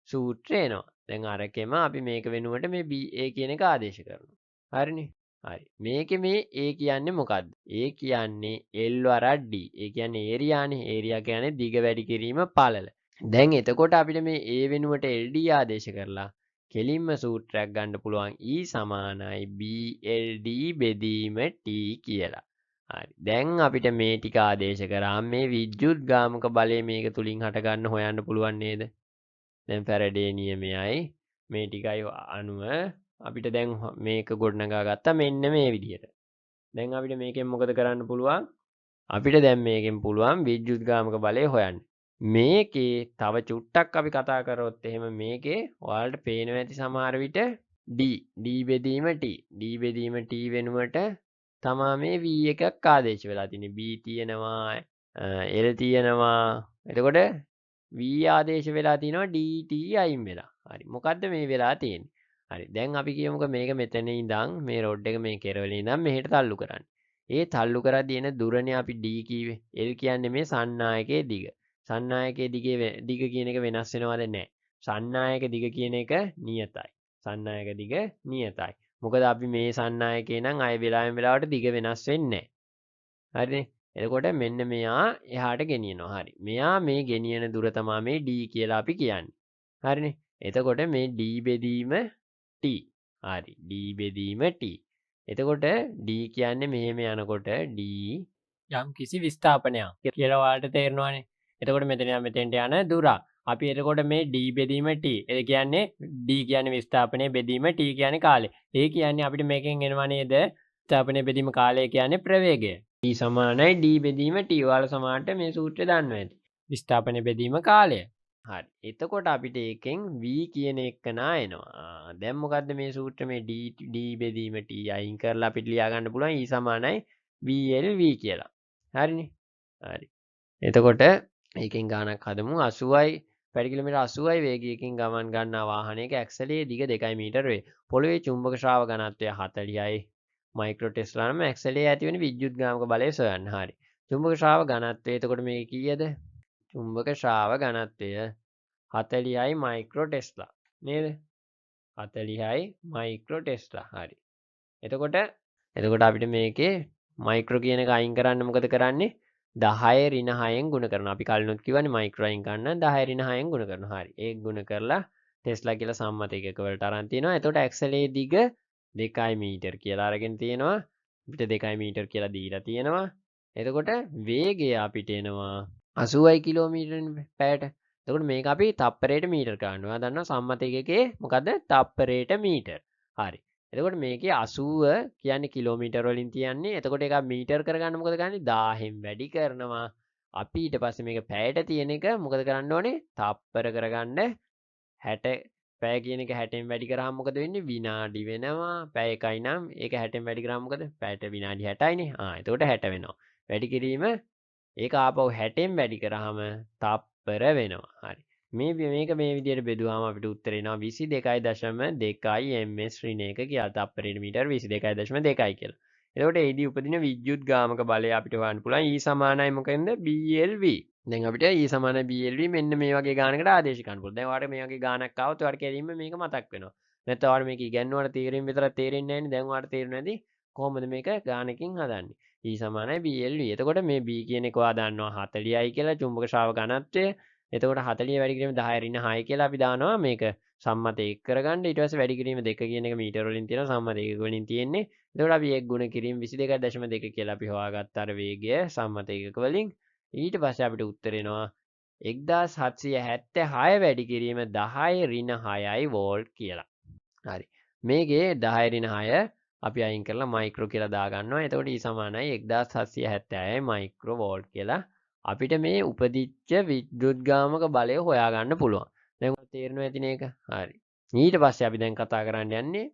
සූත්‍රය එනවා. දැන් අරකෙම අපි මේක වෙනුවට මේ BA කියන එක ආදේශ කරනවා. හරිනේ. හරි. මේකේ මේ A කියන්නේ මොකද්ද? A කියන්නේ L වරක් D. ඒ කියන්නේ ඒරියානේ. ඒරියා කියන්නේ දිග වැඩි කිරීම පළල. දැන් එතකොට අපිට මේ A වෙනුවට LD ආදේශ කරලා කෙලින්ම සූත්‍රයක් ගන්න පුළුවන් E සමානයි BLD බෙදීම T කියලා. හරි. දැන් අපිට මේ ටික ආදේශ කරාම මේ විද්‍යුත් ගාමක බලය මේක තුලින් හට ගන්න හොයන්න පුළුවන් නේද? දැන් ෆැරඩේ නියමයයි මේ ටිකයි අනුව අපිට දැන් මේක ගොඩනගා ගත්තා මෙන්න මේ විදිහට. දැන් අපිට මේකෙන් මොකද කරන්න පුළුවන්? අපිට දැන් මේකෙන් පුළුවන් විද්‍යුත් ගාමක බලය හොයන්න. මේකේ තව චුට්ටක් අපි කතා කරොත් එහෙම මේකේ ඔයාලට පේනවා ඇති සමහර විට D බෙදීම T බෙදීම T වෙනුවට තමා මේ V එකක් ආදේශ වෙලා තියෙන්නේ. B තියෙනවා L තියෙනවා. එතකොට V ආදේශ වෙලා තිනවා DT අයින් වෙලා. හරි. මොකද්ද මේ වෙලා තියෙන්නේ? හරි. දැන් අපි කියමුකෝ මේක මෙතන ඉඳන් මේ රොඩ් එක මේ කෙරවලේ ඉඳන් මෙහෙට තල්ලු කරන්න. ඒ තල්ලු කරද්දී එන දුරනේ අපි D කීවේ. L කියන්නේ මේ සන්නායකයේ දිග. සන්නායකයේ දිග කියන එක වෙනස් වෙනවද නැහැ. සන්නායක දිග කියන එක නියතයි. සන්නායක දිග නියතයි. මොකද අපි මේ සන්නායකේ නම් අය වෙලාවෙන් වෙලාවට දිග වෙනස් වෙන්නේ නැහැ. හරිනේ. එතකොට මෙන්න මෙයා එහාට ගෙනියනවා. හරි. මෙයා මේ ගෙනියන දුර තමයි මේ D කියලා අපි කියන්නේ. හරිනේ. එතකොට මේ D බෙදීම T. හරි. D බෙදීම T. එතකොට D කියන්නේ මෙහෙම යනකොට D යම් කිසි විස්ථාපනයක් කියලා ඔයාලට තේරෙනවානේ. එතකොට මෙතන මෙතෙන්ට යන දුර. අපි එතකොට මේ D බෙදීම T. ඒ කියන්නේ D කියන්නේ විස්ථාපනයේ බෙදීම T කියන්නේ කාලය. ඒ කියන්නේ අපිට මේකෙන් එනවා නේද? විස්ථාපනයේ බෙදීම කාලය කියන්නේ ප්‍රවේගය. T සමානයි D බෙදීම T. ඔයාලා සමානට මේ සූත්‍රය දන්නවා ඇති. විස්ථාපනයේ බෙදීම කාලය. හරි. එතකොට අපිට ඒකෙන් V කියන එක එනවා. දැන් මොකද්ද මේ සූත්‍රය මේ D බෙදීම T අයින් කරලා අපිට ලියා ගන්න පුළුවන් E සමානයි VLV කියලා. හරිනේ. හරි. එතකොට ඒකෙන් ගානක් හදමු 80යි පැය කිලෝමීටර් 80යි වේගයකින් ගමන් ගන්නා වාහනයක ඇක්සලයේ දිග 2 මීටර වේ. පොළවේ චුම්බක ශ්‍රාව ඝනත්වය 40යි මයික්‍රෝ ටෙස්ලා නම් ඇක්සලයේ ඇතිවන විද්‍යුත් ගාමක බලය සොයන්න. හරි. චුම්බක ශ්‍රාව ඝනත්වය එතකොට මේක කීයද? චුම්බක ශ්‍රාව ඝනත්වය 40යි මයික්‍රෝ ටෙස්ලා නේද? 40යි මයික්‍රෝ ටෙස්ලා. හරි. එතකොට අපිට මේකේ මයික්‍රෝ කියන එක අයින් කරන්න මොකද කරන්නේ? 10 ඍණ 6ෙන් ගුණ කරනවා. අපි කලිනුත් කිව්වනේ මයික්‍රෝ අයින් කරන්න 10 ඍණ 6ෙන් ගුණ කරනවා. හරි. ඒක ගුණ කරලා ටෙස්ලා කියලා සම්මත එකක වලට අරන් තිනවා. එතකොට ඇක්සලයේ දිග 2 මීටර කියලා අරගෙන තියෙනවා. අපිට 2 මීටර කියලා දීලා තියෙනවා. එතකොට වේගය අපිට එනවා 80යි කිලෝමීටර් පැයට. එතකොට මේක අපි තප්පරයට මීටර කරනවා. ඔයා දන්නවා සම්මත එකකේ මොකද්ද? තප්පරයට මීටර. හරි. එතකොට මේකේ 80 කියන්නේ කිලෝමීටර වලින් තියන්නේ. එතකොට ඒක මීටර කරගන්න මොකද කරන්නේ? 1000න් වැඩි කරනවා. අපි ඊට පස්සේ මේක පැයට තියෙන එක මොකද කරන්න ඕනේ? තප්පර කරගන්න 60 පැය කියන එක 60න් වැඩි කරාම මොකද වෙන්නේ? විනාඩි වෙනවා. පැය එකයි නම් ඒක 60න් වැඩි කරාම මොකද? පැයට විනාඩි 60යිනේ. එතකොට 60 වෙනවා. වැඩි කිරීම ඒක ආපහු 60න් වැඩි කරාම තප්පර වෙනවා. හරි. මේක මේ විදිහට බෙදුවාම අපිට උත්තර එනවා 22.2 ms ඍණ 1 කියලා. තප්පරයට මීටර 22.2 කියලා. එතකොට ඒදී උපදින විද්‍යුත් ගාමක බලය අපිට හොයන්න පුළුවන් E සමානයි මොකෙන්ද? BLV. දැන් අපිට E සමානයි BLV මෙන්න මේ වගේ ගානකට ආදේශ කරන්න පුළුවන්. දැන් ඔයාලට මේ වගේ ගානක් ආවොත් ඔයාලට කෙලින්ම මේක මතක් වෙනවා. නැත්නම් ඔයාලට මේක ඉගෙනුවාට තේරෙන්නේ විතරක් තේරෙන්නේ නැහැ නේ. දැන් ඔයාලට තේරෙන්නේ නැති කොහොමද මේක ගානකින් හදන්නේ. E සමානයි BLV. එතකොට මේ B කියන එක ඔයා දන්නවා 40යි කියලා චුම්බක ශ්‍රාව ඝනත්වය. එතකොට 40 වැඩි කිරීම 10 ඍණ 6 කියලා අපි දානවා මේක සම්මත 1 කරගන්න. ඊට පස්සේ වැඩි කිරීම 2 කියන එක මීටර වලින් තියෙනවා සම්මත 1 වලින් තියෙන්නේ. එතකොට අපි 1 ගුණ කිරීම 22.2 කියලා අපි හොයාගත්ත අර වේගය සම්මත එකක වලින්. ඊට පස්සේ අපිට උත්තර එනවා 1776 වැඩි කිරීම 10 ඍණ 6යි වෝල්ට් කියලා. හරි. මේකේ 10 ඍණ 6 අපි අයින් කරලා මයික්‍රෝ කියලා දාගන්නවා. එතකොට E සමානයි 1776යි මයික්‍රෝ වෝල්ට් කියලා අපිට මේ උපදිච්ච විද්‍යුත්ගාමක බලය හොයාගන්න පුළුවන්. දැන් ඔයාලට තේරෙනවා ඇතිනේ ඒක. හරි. ඊට පස්සේ අපි දැන් කතා කරන්න යන්නේ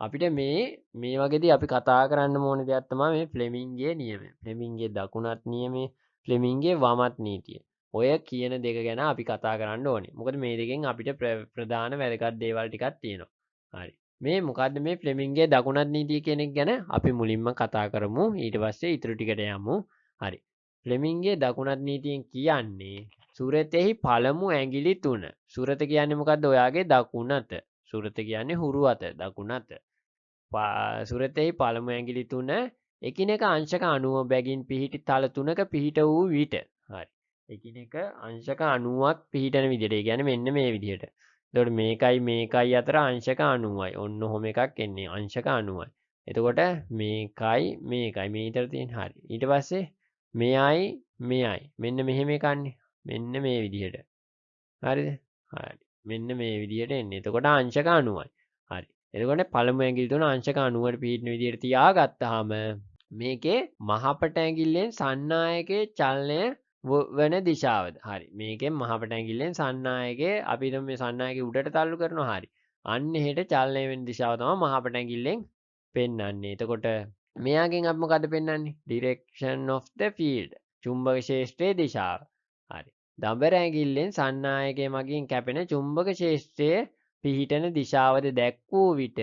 අපිට මේ වගේදී අපි කතා කරන්න ඕන දෙයක් තමයි මේ ෆ්ලෙමින්ගේ නියමය. ෆ්ලෙමින්ගේ දකුණත් නියමය, ෆ්ලෙමින්ගේ වමත් නීතිය. ඔය කියන දෙක ගැන අපි කතා කරන්න ඕනේ. මොකද මේ දෙකෙන් අපිට ප්‍රධාන වැදගත් දේවල් ටිකක් තියෙනවා. හරි. මේ මොකද්ද මේ ෆ්ලෙමින්ගේ දකුණත් නීතිය කියන එක ගැන අපි මුලින්ම කතා කරමු. ඊට පස්සේ ඊටු ටිකට යමු. හරි. ෆ්ලෙමින්ගේ දකුණත් නීතියෙන් කියන්නේ සුරතෙහි පළමු ඇඟිලි 3. සුරත කියන්නේ මොකද්ද? ඔයාගේ දකුණත. සුරත කියන්නේ හුරු අත, දකුණත. සුරතෙහි පළමු ඇඟිලි 3 එකිනෙක අංශක 90 බැගින් පිහිටි තල 3ක පිහිට වූ විට. හරි. එකිනෙක අංශක 90ක් පිහිටන විදිහට. ඒ කියන්නේ මෙන්න මේ විදිහට. එතකොට මේකයි අතර අංශක 90යි. ඔන්න ඔහොම එකක් එන්නේ. අංශක 90යි. එතකොට මේකයි මේ තියෙන. හරි. ඊට පස්සේ මෙයයි මෙන්න මෙහෙම එකන්නේ. මෙන්න මේ විදිහට. හරිද? හරි. මෙන්න මේ විදිහට එන්නේ. එතකොට අංශක 90යි. හරි. එතකොට පළමු ඇඟිලි තුන අංශක 90ට පිහිටන විදිහට තියාගත්තාම මේකේ මහපට ඇඟිල්ලෙන් සන්නායකයේ චලනය වන දිශාවද. හරි. මේකෙන් මහපට ඇඟිල්ලෙන් සන්නායකයේ අපි හිතමු මේ සන්නායකයේ උඩට තල්ලු කරනවා. හරි. අන්න එහෙට චලනය වෙන දිශාව තමයි මහපට ඇඟිල්ලෙන් පෙන්වන්නේ. එතකොට මෙයාගෙන් අපි මොකද්ද පෙන්වන්නේ? direction of the field. චුම්බක ක්ෂේත්‍රයේ දිශාව. හරි. දඹර ඇඟිල්ලෙන් සන්නායකයේ මගින් කැපෙන චුම්බක ක්ෂේත්‍රයේ පිහිටන දිශාවද දැක්වූ විට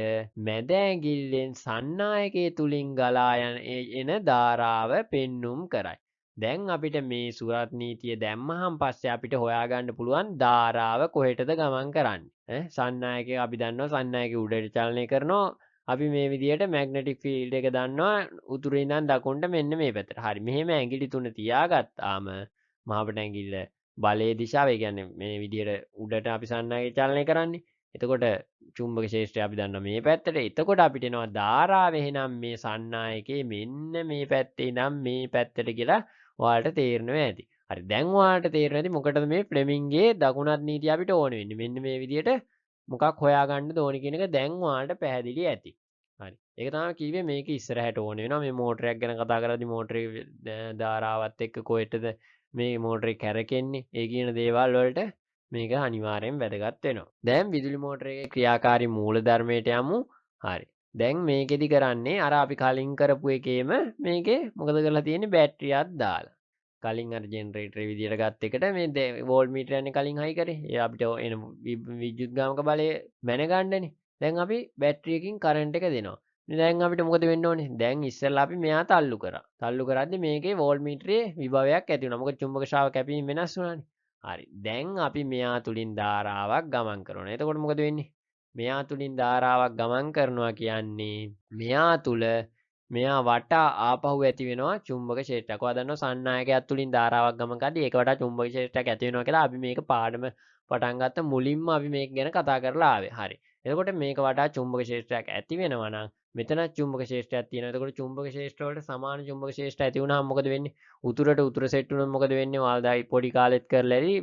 මැද ඇඟිල්ලෙන් සන්නායකයේ තුලින් ගලා එන ධාරාව පෙන්눔 කරයි. දැන් අපිට මේ සුරත් නීතිය දැම්මහම පස්සේ අපිට හොයාගන්න පුළුවන් ධාරාව කොහෙටද ගමන් කරන්නේ. සන්නායකය අපි දන්නවා සන්නායකය උඩට චලනය කරනවා. අපි මේ විදිහට මැග්නටික් ෆීල්ඩ් එක දන්නවා උතුරේ ඉඳන් දකුණට මෙන්න මේ පැත්තට. හරි. මෙහෙම ඇඟිලි තුන තියාගත්තාම මහපට ඇඟිල්ල බලයේ දිශාව ඒ කියන්නේ මේ විදිහට උඩට අපි සන්නායකය චලනය කරන්නේ. එතකොට චුම්බක ක්ෂේත්‍රය අපි දන්නවා මේ පැත්තට. එතකොට අපිට එනවා ධාරාව එහෙනම් මේ සන්නායකයේ මෙන්න මේ පැත්තේ ඉඳන් මේ පැත්තට කියලා ඔයාලට තේරෙනවා ඇති. හරි. දැන් ඔයාලට තේරෙනවා ඇති මොකටද මේ ෆ්ලෙමින්ගේ දකුණත් නීතිය අපිට ඕන වෙන්නේ. මෙන්න මේ විදිහට මොකක් හොයාගන්නද ඕනි කියන එක දැන් ඔයාලට පැහැදිලි ඇති. හරි. ඒක තමයි කිව්වේ මේක ඉස්සරහට ඕන වෙනවා. මේ මෝටරයක් ගැන කතා කරද්දී මෝටරේ ධාරාවත් එක්ක කොහෙටද මේ මෝටරේ කැරකෙන්නේ? ඒ කියන දේවල් වලට මේක අනිවාර්යෙන් වැදගත් වෙනවා. දැන් විදුලි මෝටරයේ ක්‍රියාකාරී මූලධර්මයට යමු. හරි. දැන් මේකෙදි කරන්නේ අර අපි කලින් කරපු එකේම මේකේ මොකද කරලා තියෙන්නේ බැටරියක් දාලා. කලින් අර ජෙනරේටර් විදියට ගත් එකට මේ වෝල්ට් මීටර යන්නේ කලින් හයි කරේ. ඒ අපිට එන විද්‍යුත්ගාමක බලය මැනගන්නනේ. දැන් අපි බැටරියකින් කරන්ට් එක දෙනවා. දැන් අපිට මොකද වෙන්න ඕනේ? දැන් ඉස්සෙල්ලා අපි මෙයා තල්ලු කරා. තල්ලු කරද්දි මේකේ වෝල්ට් මීටරේ විභවයක් ඇති වුණා. මොකද චුම්බක ශ්‍රාව කැපීම වෙනස් වුණානේ. හරි. දැන් අපි මෙයා තුලින් ධාරාවක් ගමන් කරනවා. එතකොට මොකද වෙන්නේ? මෙයා තුලින් ධාරාවක් ගමන් කරනවා කියන්නේ මෙයා තුල මෙයා වටා ආපහු ඇති වෙනවා චුම්බක ක්ෂේත්‍රයක්. ඔයා දන්නවා සන්නායකයක් තුලින් ධාරාවක් ගමන් කරද්දී ඒක වටා චුම්බක ක්ෂේත්‍රයක් ඇති වෙනවා කියලා අපි මේක පාඩම පටන් ගත්ත මුලින්ම අපි මේක ගැන කතා කරලා ආවේ. හරි. එතකොට මේක වටා චුම්බක ක්ෂේත්‍රයක් ඇති වෙනවා නම් මෙතන චුම්බක ක්ෂේත්‍රයක් තියෙනවා. එතකොට චුම්බක ක්ෂේත්‍ර වලට සමාන චුම්බක ක්ෂේත්‍ර ඇති වුණාම මොකද වෙන්නේ? උතුරට උතුර සෙට් වුණොත් මොකද වෙන්නේ? ඔයාලා පොඩි කාලෙත් කරලා ඇරි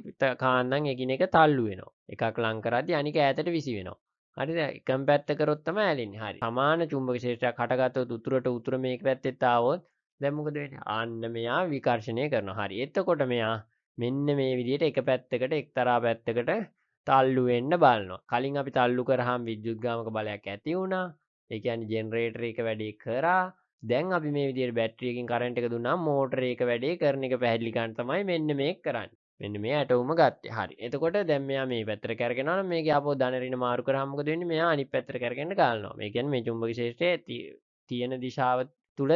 කාන්දන් එකිනෙක තල්ලු වෙනවා. එකක් ලං කරද්දී අනික ඈතට විසි වෙනවා. හරිද? එකම පැත්ත කරොත් තමයි ඇලෙන්නේ. හරි. සමාන චුම්බක ක්ෂේත්‍රයක් හටගත්තොත් උතුරට උතුර මේක පැත්තෙත් ආවොත් දැන් මොකද වෙන්නේ? අන්න මෙයා විකර්ෂණය කරනවා. හරි. එතකොට මෙයා මෙන්න මේ විදිහට එක පැත්තකට එක්තරා පැත්තකට තල්ලු වෙන්න බලනවා. කලින් අපි තල්ලු කරාම විද්‍යුත්ගාමක බලයක් ඇති වුණා. ඒ කියන්නේ ජෙනරේටර් එක වැඩේ කරා. දැන් අපි මේ විදිහට බැටරියකින් කරන්ට් එක දුන්නාම මෝටරේ එක වැඩේ කරන එක පැහැදිලි කරන්න තමයි මෙන්න මේක කරන්නේ. මෙන්න මේ ඇටවුම ගත්තේ. හරි. එතකොට දැන් මෙයා මේ පැත්තට කරගෙනවා නම් මේක ආපහු ධන ඍණ මාරු කරාම මොකද වෙන්නේ? මෙයා අනිත් පැත්තට කරගෙන ගන්නවා. මේ කියන්නේ මේ චුම්බක ක්ෂේත්‍රයේ තියෙන දිශාව තුල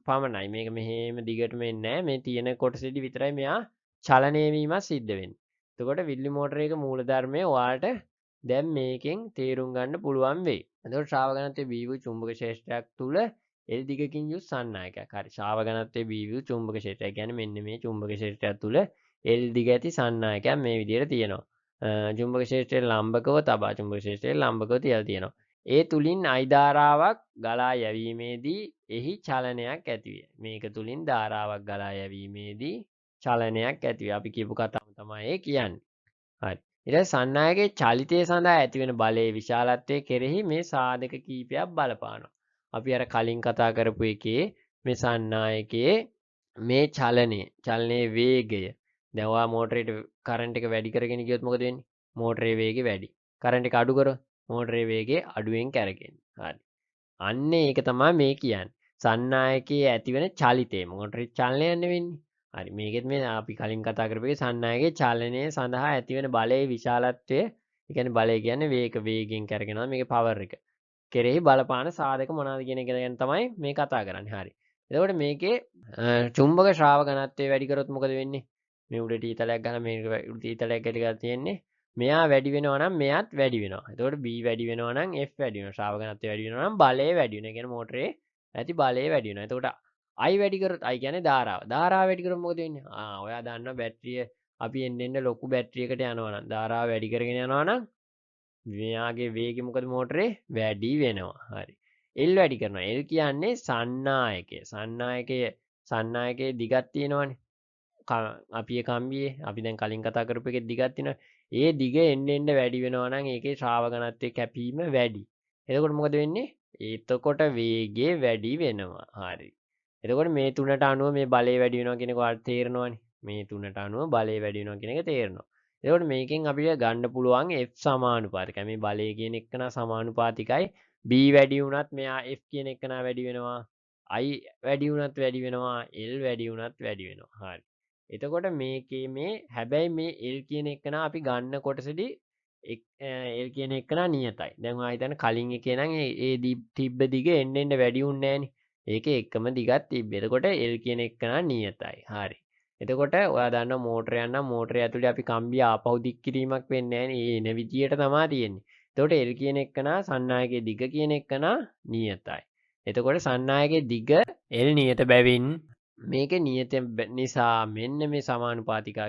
පමණයි. මේක මෙහෙම දිගටම එන්නේ නැහැ. මේ තියෙන කොටසෙදි විතරයි මෙයා චලනය වීමක් සිද්ධ වෙන්නේ. එතකොට විදුලි මෝටරයක මූලධර්මය ඔයාලට දැන් මේකෙන් තේරුම් ගන්න පුළුවන් වෙයි. එතකොට ශ්‍රාව ඝනත්වයේ V වූ චුම්බක ක්ෂේත්‍රයක් තුල L දිගකින් යුත් සන්නායකයක්. හරි. ශ්‍රාව ඝනත්වයේ B වූ චුම්බක ක්ෂේත්‍රය. කියන්නේ මෙන්න මේ චුම්බක ක්ෂේත්‍රය තුළ L දිග ඇති සන්නායකයක් මේ විදිහට තියෙනවා. චුම්බක ක්ෂේත්‍රයේ ලම්බකව තබා චුම්බක ක්ෂේත්‍රයේ ලම්බකව තියලා තියෙනවා. ඒ තුලින් I ධාරාවක් ගලා යැවීමේදී එහි චලනයක් ඇතිවේ. මේක තුලින් ධාරාවක් ගලා යැවීමේදී චලනයක් ඇතිවේ. අපි කියපු කතාව තමයි ඒ කියන්නේ. හරි. ඊට පස්සේ සන්නායකයේ චලිතය සඳහා ඇතිවන බලයේ විශාලත්වය කෙරෙහි මේ සාධක කීපයක් බලපානවා. අපි අර කලින් කතා කරපු එකේ මේ සන්නායකයේ මේ චලනයේ වේගය දැන් ඔයා මෝටරේට කරන්ට් එක වැඩි කරගෙන ගියොත් මොකද වෙන්නේ? මෝටරේ වේගය වැඩි. කරන්ට් එක අඩු කරොත් මෝටරේ වේගය අඩුවෙන් කැරකෙන්නේ. හරි. අන්න ඒක තමයි මේ කියන්නේ. සන්නායකයේ ඇතිවන චලිතය. මෝටරේ චලනය වෙන්නේ. හරි. මේකෙත් මේ අපි කලින් කතා කරපු එකේ සන්නායකයේ චලනය සඳහා ඇතිවන බලයේ විශාලත්වය, ඒ කියන්නේ බලය කියන්නේ වේගයෙන් කැරගෙනවා. මේකේ පවර් එක. කෙරෙහි බලපාන සාධක මොනවද කියන එක ගැන තමයි මේ කතා කරන්නේ. හරි. එතකොට මේකේ චුම්බක ශ්‍රාව ඝනත්වය වැඩි කරොත් මොකද වෙන්නේ? මේ උඩට ඊතලයක් ගන්න මේක උඩට ඊතලයක් ගැට ගන්න තියෙන්නේ. මෙයා වැඩි වෙනවා නම් මෙයාත් වැඩි වෙනවා. එතකොට B වැඩි වෙනවා නම් F වැඩි වෙනවා. ශ්‍රාව ඝනත්වය වැඩි වෙනවා නම් බලය වැඩි වෙනවා. ඒ කියන්නේ මෝටරේ ඇති බලය වැඩි වෙනවා. එතකොට I වැඩි කරොත් I කියන්නේ ධාරාව. ධාරාව වැඩි කරොත් මොකද වෙන්නේ? ඔයා දන්නවා බැටරිය අපි එන්න ලොකු බැටරියකට යනවා නම් ධාරාව වැඩි කරගෙන යනවා නම් මෙයාගේ වේගය මොකද මෝටරේ වැඩි වෙනවා. හරි. L වැඩි කරනවා. L කියන්නේ සන්නායකය. සන්නායකයේ දිගක් තියෙනවනේ. අපි ඒ කම්බියේ අපි දැන් කලින් කතා කරපු එකේ දිගක් තියෙනවා. ඒ දිග එන්න වැඩි වෙනවා නම් ඒකේ ශ්‍රාව ඝනත්වයේ කැපීම වැඩි. එතකොට මොකද වෙන්නේ? එතකොට වේගය වැඩි වෙනවා. හරි. එතකොට මේ තුනට අනුව මේ බලය වැඩි වෙනවා කියන එක ඔයාලට තේරෙනවනේ. මේ තුනට අනුව බලය වැඩි වෙනවා කියන එක තේරෙනවා. එතකොට මේකෙන් අපිට ගන්න පුළුවන් F සමානුපාතිකයි. මේ බලය කියන එකන සමානුපාතිකයි. B වැඩි වුණත් මෙයා F කියන එකන වැඩි වෙනවා. I වැඩි වුණත් වැඩි වෙනවා. L වැඩි වුණත් වැඩි වෙනවා. හරි. එතකොට මේකේ මේ හැබැයි මේ L කියන එකන අපි ගන්න කොටසදී L කියන එකන නියතයි. දැන් ඔයා හිතන්න කලින් එකේ නම් ඒ තිබ්බ දිග එන්න වැඩි වුන්නේ නැහනේ. ඒකේ එකම දිගක් තිබ්බේ. එතකොට L කියන එකන නියතයි. හරි. එතකොට ඔයා දන්නවා මෝටරය නම් මෝටරය ඇතුලේ අපි කම්බිය ආපහු දික් කිරීමක් වෙන්නේ නැහැ නේ. එන විදියට තමයි තියෙන්නේ. එතකොට L කියන එකන සන්නායකයේ දිග කියන එකන නියතයි. එතකොට සන්නායකයේ දිග L නියත බැවින් මේකේ නියත නිසා මෙන්න මේ සමානුපාතික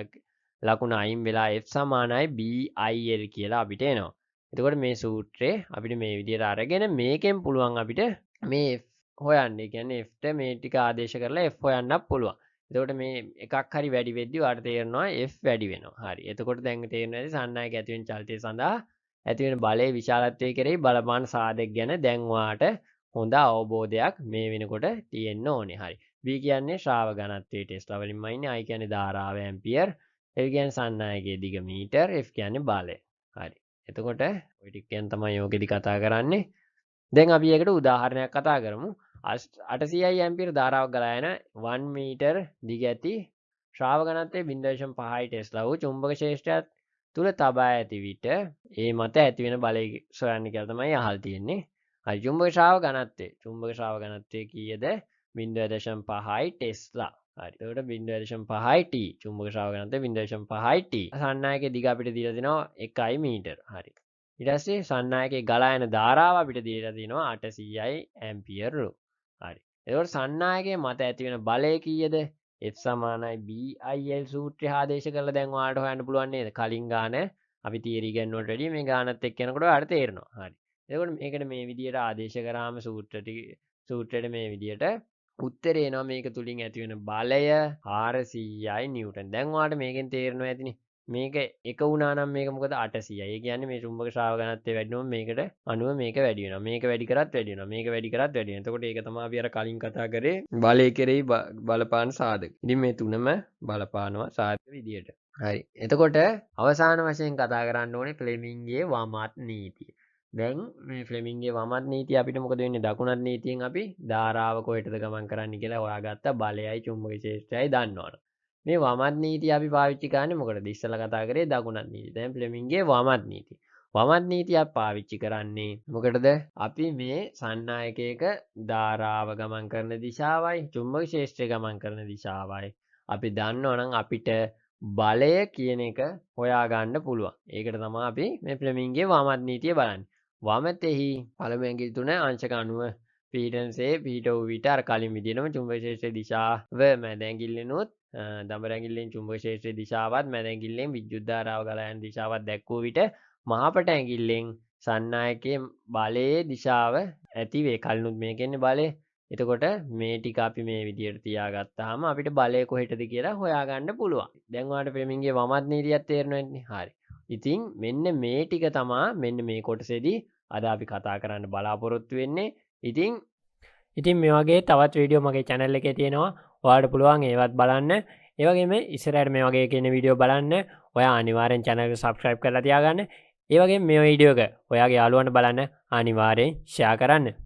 ලකුණ අයින් වෙලා F සමානයි BIL කියලා අපිට එනවා. එතකොට මේ සූත්‍රය අපිට මේ විදියට අරගෙන මේකෙන් පුළුවන් අපිට මේ F හොයන්න. ඒ කියන්නේ F ට මේ ටික ආදේශ කරලා F හොයන්නත් පුළුවන්. එතකොට මේ එකක් හරි වැඩි වෙද්දී ඔයාලට තේරෙනවා F වැඩි වෙනවා. හරි. එතකොට දැන් තේරෙනවා ඇති සන්නායක ඇති වෙන චලිතය සඳහා ඇති වෙන බලයේ විශාලත්වය කෙරෙහි බලපාන සාධක ගැන දැන් ඔයාලට හොඳ අවබෝධයක් මේ වෙනකොට තියෙන්න ඕනේ. හරි. B කියන්නේ ශ්‍රාව ඝනත්වයේ ටෙස්ලා වලින්ම ඉන්නේ. I කියන්නේ ධාරාව ඇම්පියර්. L කියන්නේ සන්නායකයේ දිග මීටර්. F කියන්නේ බලය. හරි. එතකොට ওই ටික ගැන තමයි යෝගෙදි කතා කරන්නේ. දැන් අපි ඒකට උදාහරණයක් කතා කරමු. 800 ඇම්පියර් ධාරාවක් ගලා යන 1 මීටර් දිග ඇති ශ්‍රාව ඝනත්වයේ 0.5 ටෙස්ලා වූ චුම්බක ක්ෂේත්‍රයක් තුල තබා ඇති විට ඒ මත ඇතිවෙන බලය සොයන්න කියලා තමයි අහල් තියෙන්නේ. හරි. චුම්බක ශ්‍රාව ඝනත්වය කීයද? 0.5 ටෙස්ලා. හරි. එතකොට 0.5 t චුම්බක ශ්‍රාව ඝනත්වය 0.5 t. සන්නායකයේ දිග අපිට දීලා දෙනවා 1 මීටර. හරි. ඊට පස්සේ සන්නායකයේ ගලා යන ධාරාව අපිට දීලා දෙනවා 800යි ඇම්පියර්ලු. හරි. එතකොට සන්නායකයේ මත ඇතිවෙන බලය කීයද? F සමානයි BIL සූත්‍රය ආදේශ කරලා දැන් ඔයාලට හොයන්න පුළුවන් නේද? කලින් ගාන අපි තියරි ගන්නවට වැඩිය මේ ගානත් එක්ක යනකොට ඔයාලට තේරෙනවා. හරි. එතකොට මේකට මේ විදියට ආදේශ කරාම සූත්‍රයට මේ විදියට උත්තරේ එනවා. මේක තුලින් ඇතිවෙන බලය 400යි නිව්ටන්. දැන් ඔයාලට මේකෙන් තේරෙනවා ඇතිනේ. මේක එක වුණා නම් මේක මොකද 800යි. ඒ කියන්නේ මේ චුම්බක ශ්‍රාව ඝනත්වය වැඩි වුණොත් මේකට අනුව මේක වැඩි වෙනවා. මේක වැඩි කරත් වැඩි වෙනවා. මේක වැඩි කරත් වැඩි වෙනවා. එතකොට ඒක තමයි අපි අර කලින් කතා කරේ බලය කෙරෙහි බලපාන සාධක. ඉතින් මේ තුනම බලපානවා සාධක විදියට. හරි. එතකොට අවසාන වශයෙන් කතා කරන්න ඕනේ ෆ්ලෙමින්ගේ වමත් නීතිය. දැන් මේ ෆ්ලෙමින්ගේ වමත් නීතිය අපිට මොකද වෙන්නේ? දකුණත් නීතියෙන් අපි ධාරාව කොහෙටද ගමන් කරන්නේ කියලා හොයාගත්තා. බලයයි චුම්බක ක්ෂේත්‍රයයි දන්නවනේ. මේ වමත් නීතිය අපි පාවිච්චි කරන්නේ මොකටද? ඉස්සෙල්ලා කතා කරේ දකුණත් නීතිය. දැන් ෆ්ලෙමින්ගේ වමත් නීතිය. වමත් නීතිය අපි පාවිච්චි කරන්නේ මොකටද? අපි මේ සන්නායකයක ධාරාව ගමන් කරන දිශාවයි චුම්බක ක්ෂේත්‍රය ගමන් කරන දිශාවයි අපි දන්නවනම් අපිට බලය කියන එක හොයාගන්න පුළුවන්. ඒකට තමයි අපි මේ ෆ්ලෙමින්ගේ වමත් නීතිය බලන්නේ. වමතෙහි පළමු ඇඟිලි තුන අංශක 90 පීඩනසේ පීට වූ විට අර කලින් විදිහටම චුම්බක ක්ෂේත්‍රයේ දිශාව මැද ඇඟිල්ලෙනුත් දඹර ඇඟිල්ලෙන් චුම්බක ක්ෂේත්‍රයේ දිශාවත් මැද ඇඟිල්ලෙන් විද්‍යුත් ධාරාව ගලා යන දිශාවත් දැක්වූ විට මහපට ඇඟිල්ලෙන් සන්නායකයේ බලයේ දිශාව ඇති වේ. කලිනුත් මේකෙන්නේ බලය. එතකොට මේ ටික අපි මේ විදිහට තියාගත්තාම අපිට බලය කොහෙටද කියලා හොයාගන්න පුළුවන්. දැන් ඔයාලට ෆ්ලෙමින්ගේ වමත් නීතියක් තේරෙනවනේ. හරි. ඉතින් මෙන්න මේ ටික තමයි මෙන්න මේ කොටසේදී අද අපි කතා කරන්න බලාපොරොත්තු වෙන්නේ. ඉතින් මේ වගේ තවත් වීඩියෝ මගේ channel එකේ තියෙනවා. ඔයාලට පුළුවන් ඒවත් බලන්න. ඒ වගේම ඉස්සරහට මේ වගේ කියන වීඩියෝ බලන්න ඔයා අනිවාර්යෙන් channel එක subscribe කරලා තියාගන්න. ඒ වගේම මේ වීඩියෝ එක ඔයාගේ යාළුවන්ට බලන්න අනිවාර්යෙන් share කරන්න.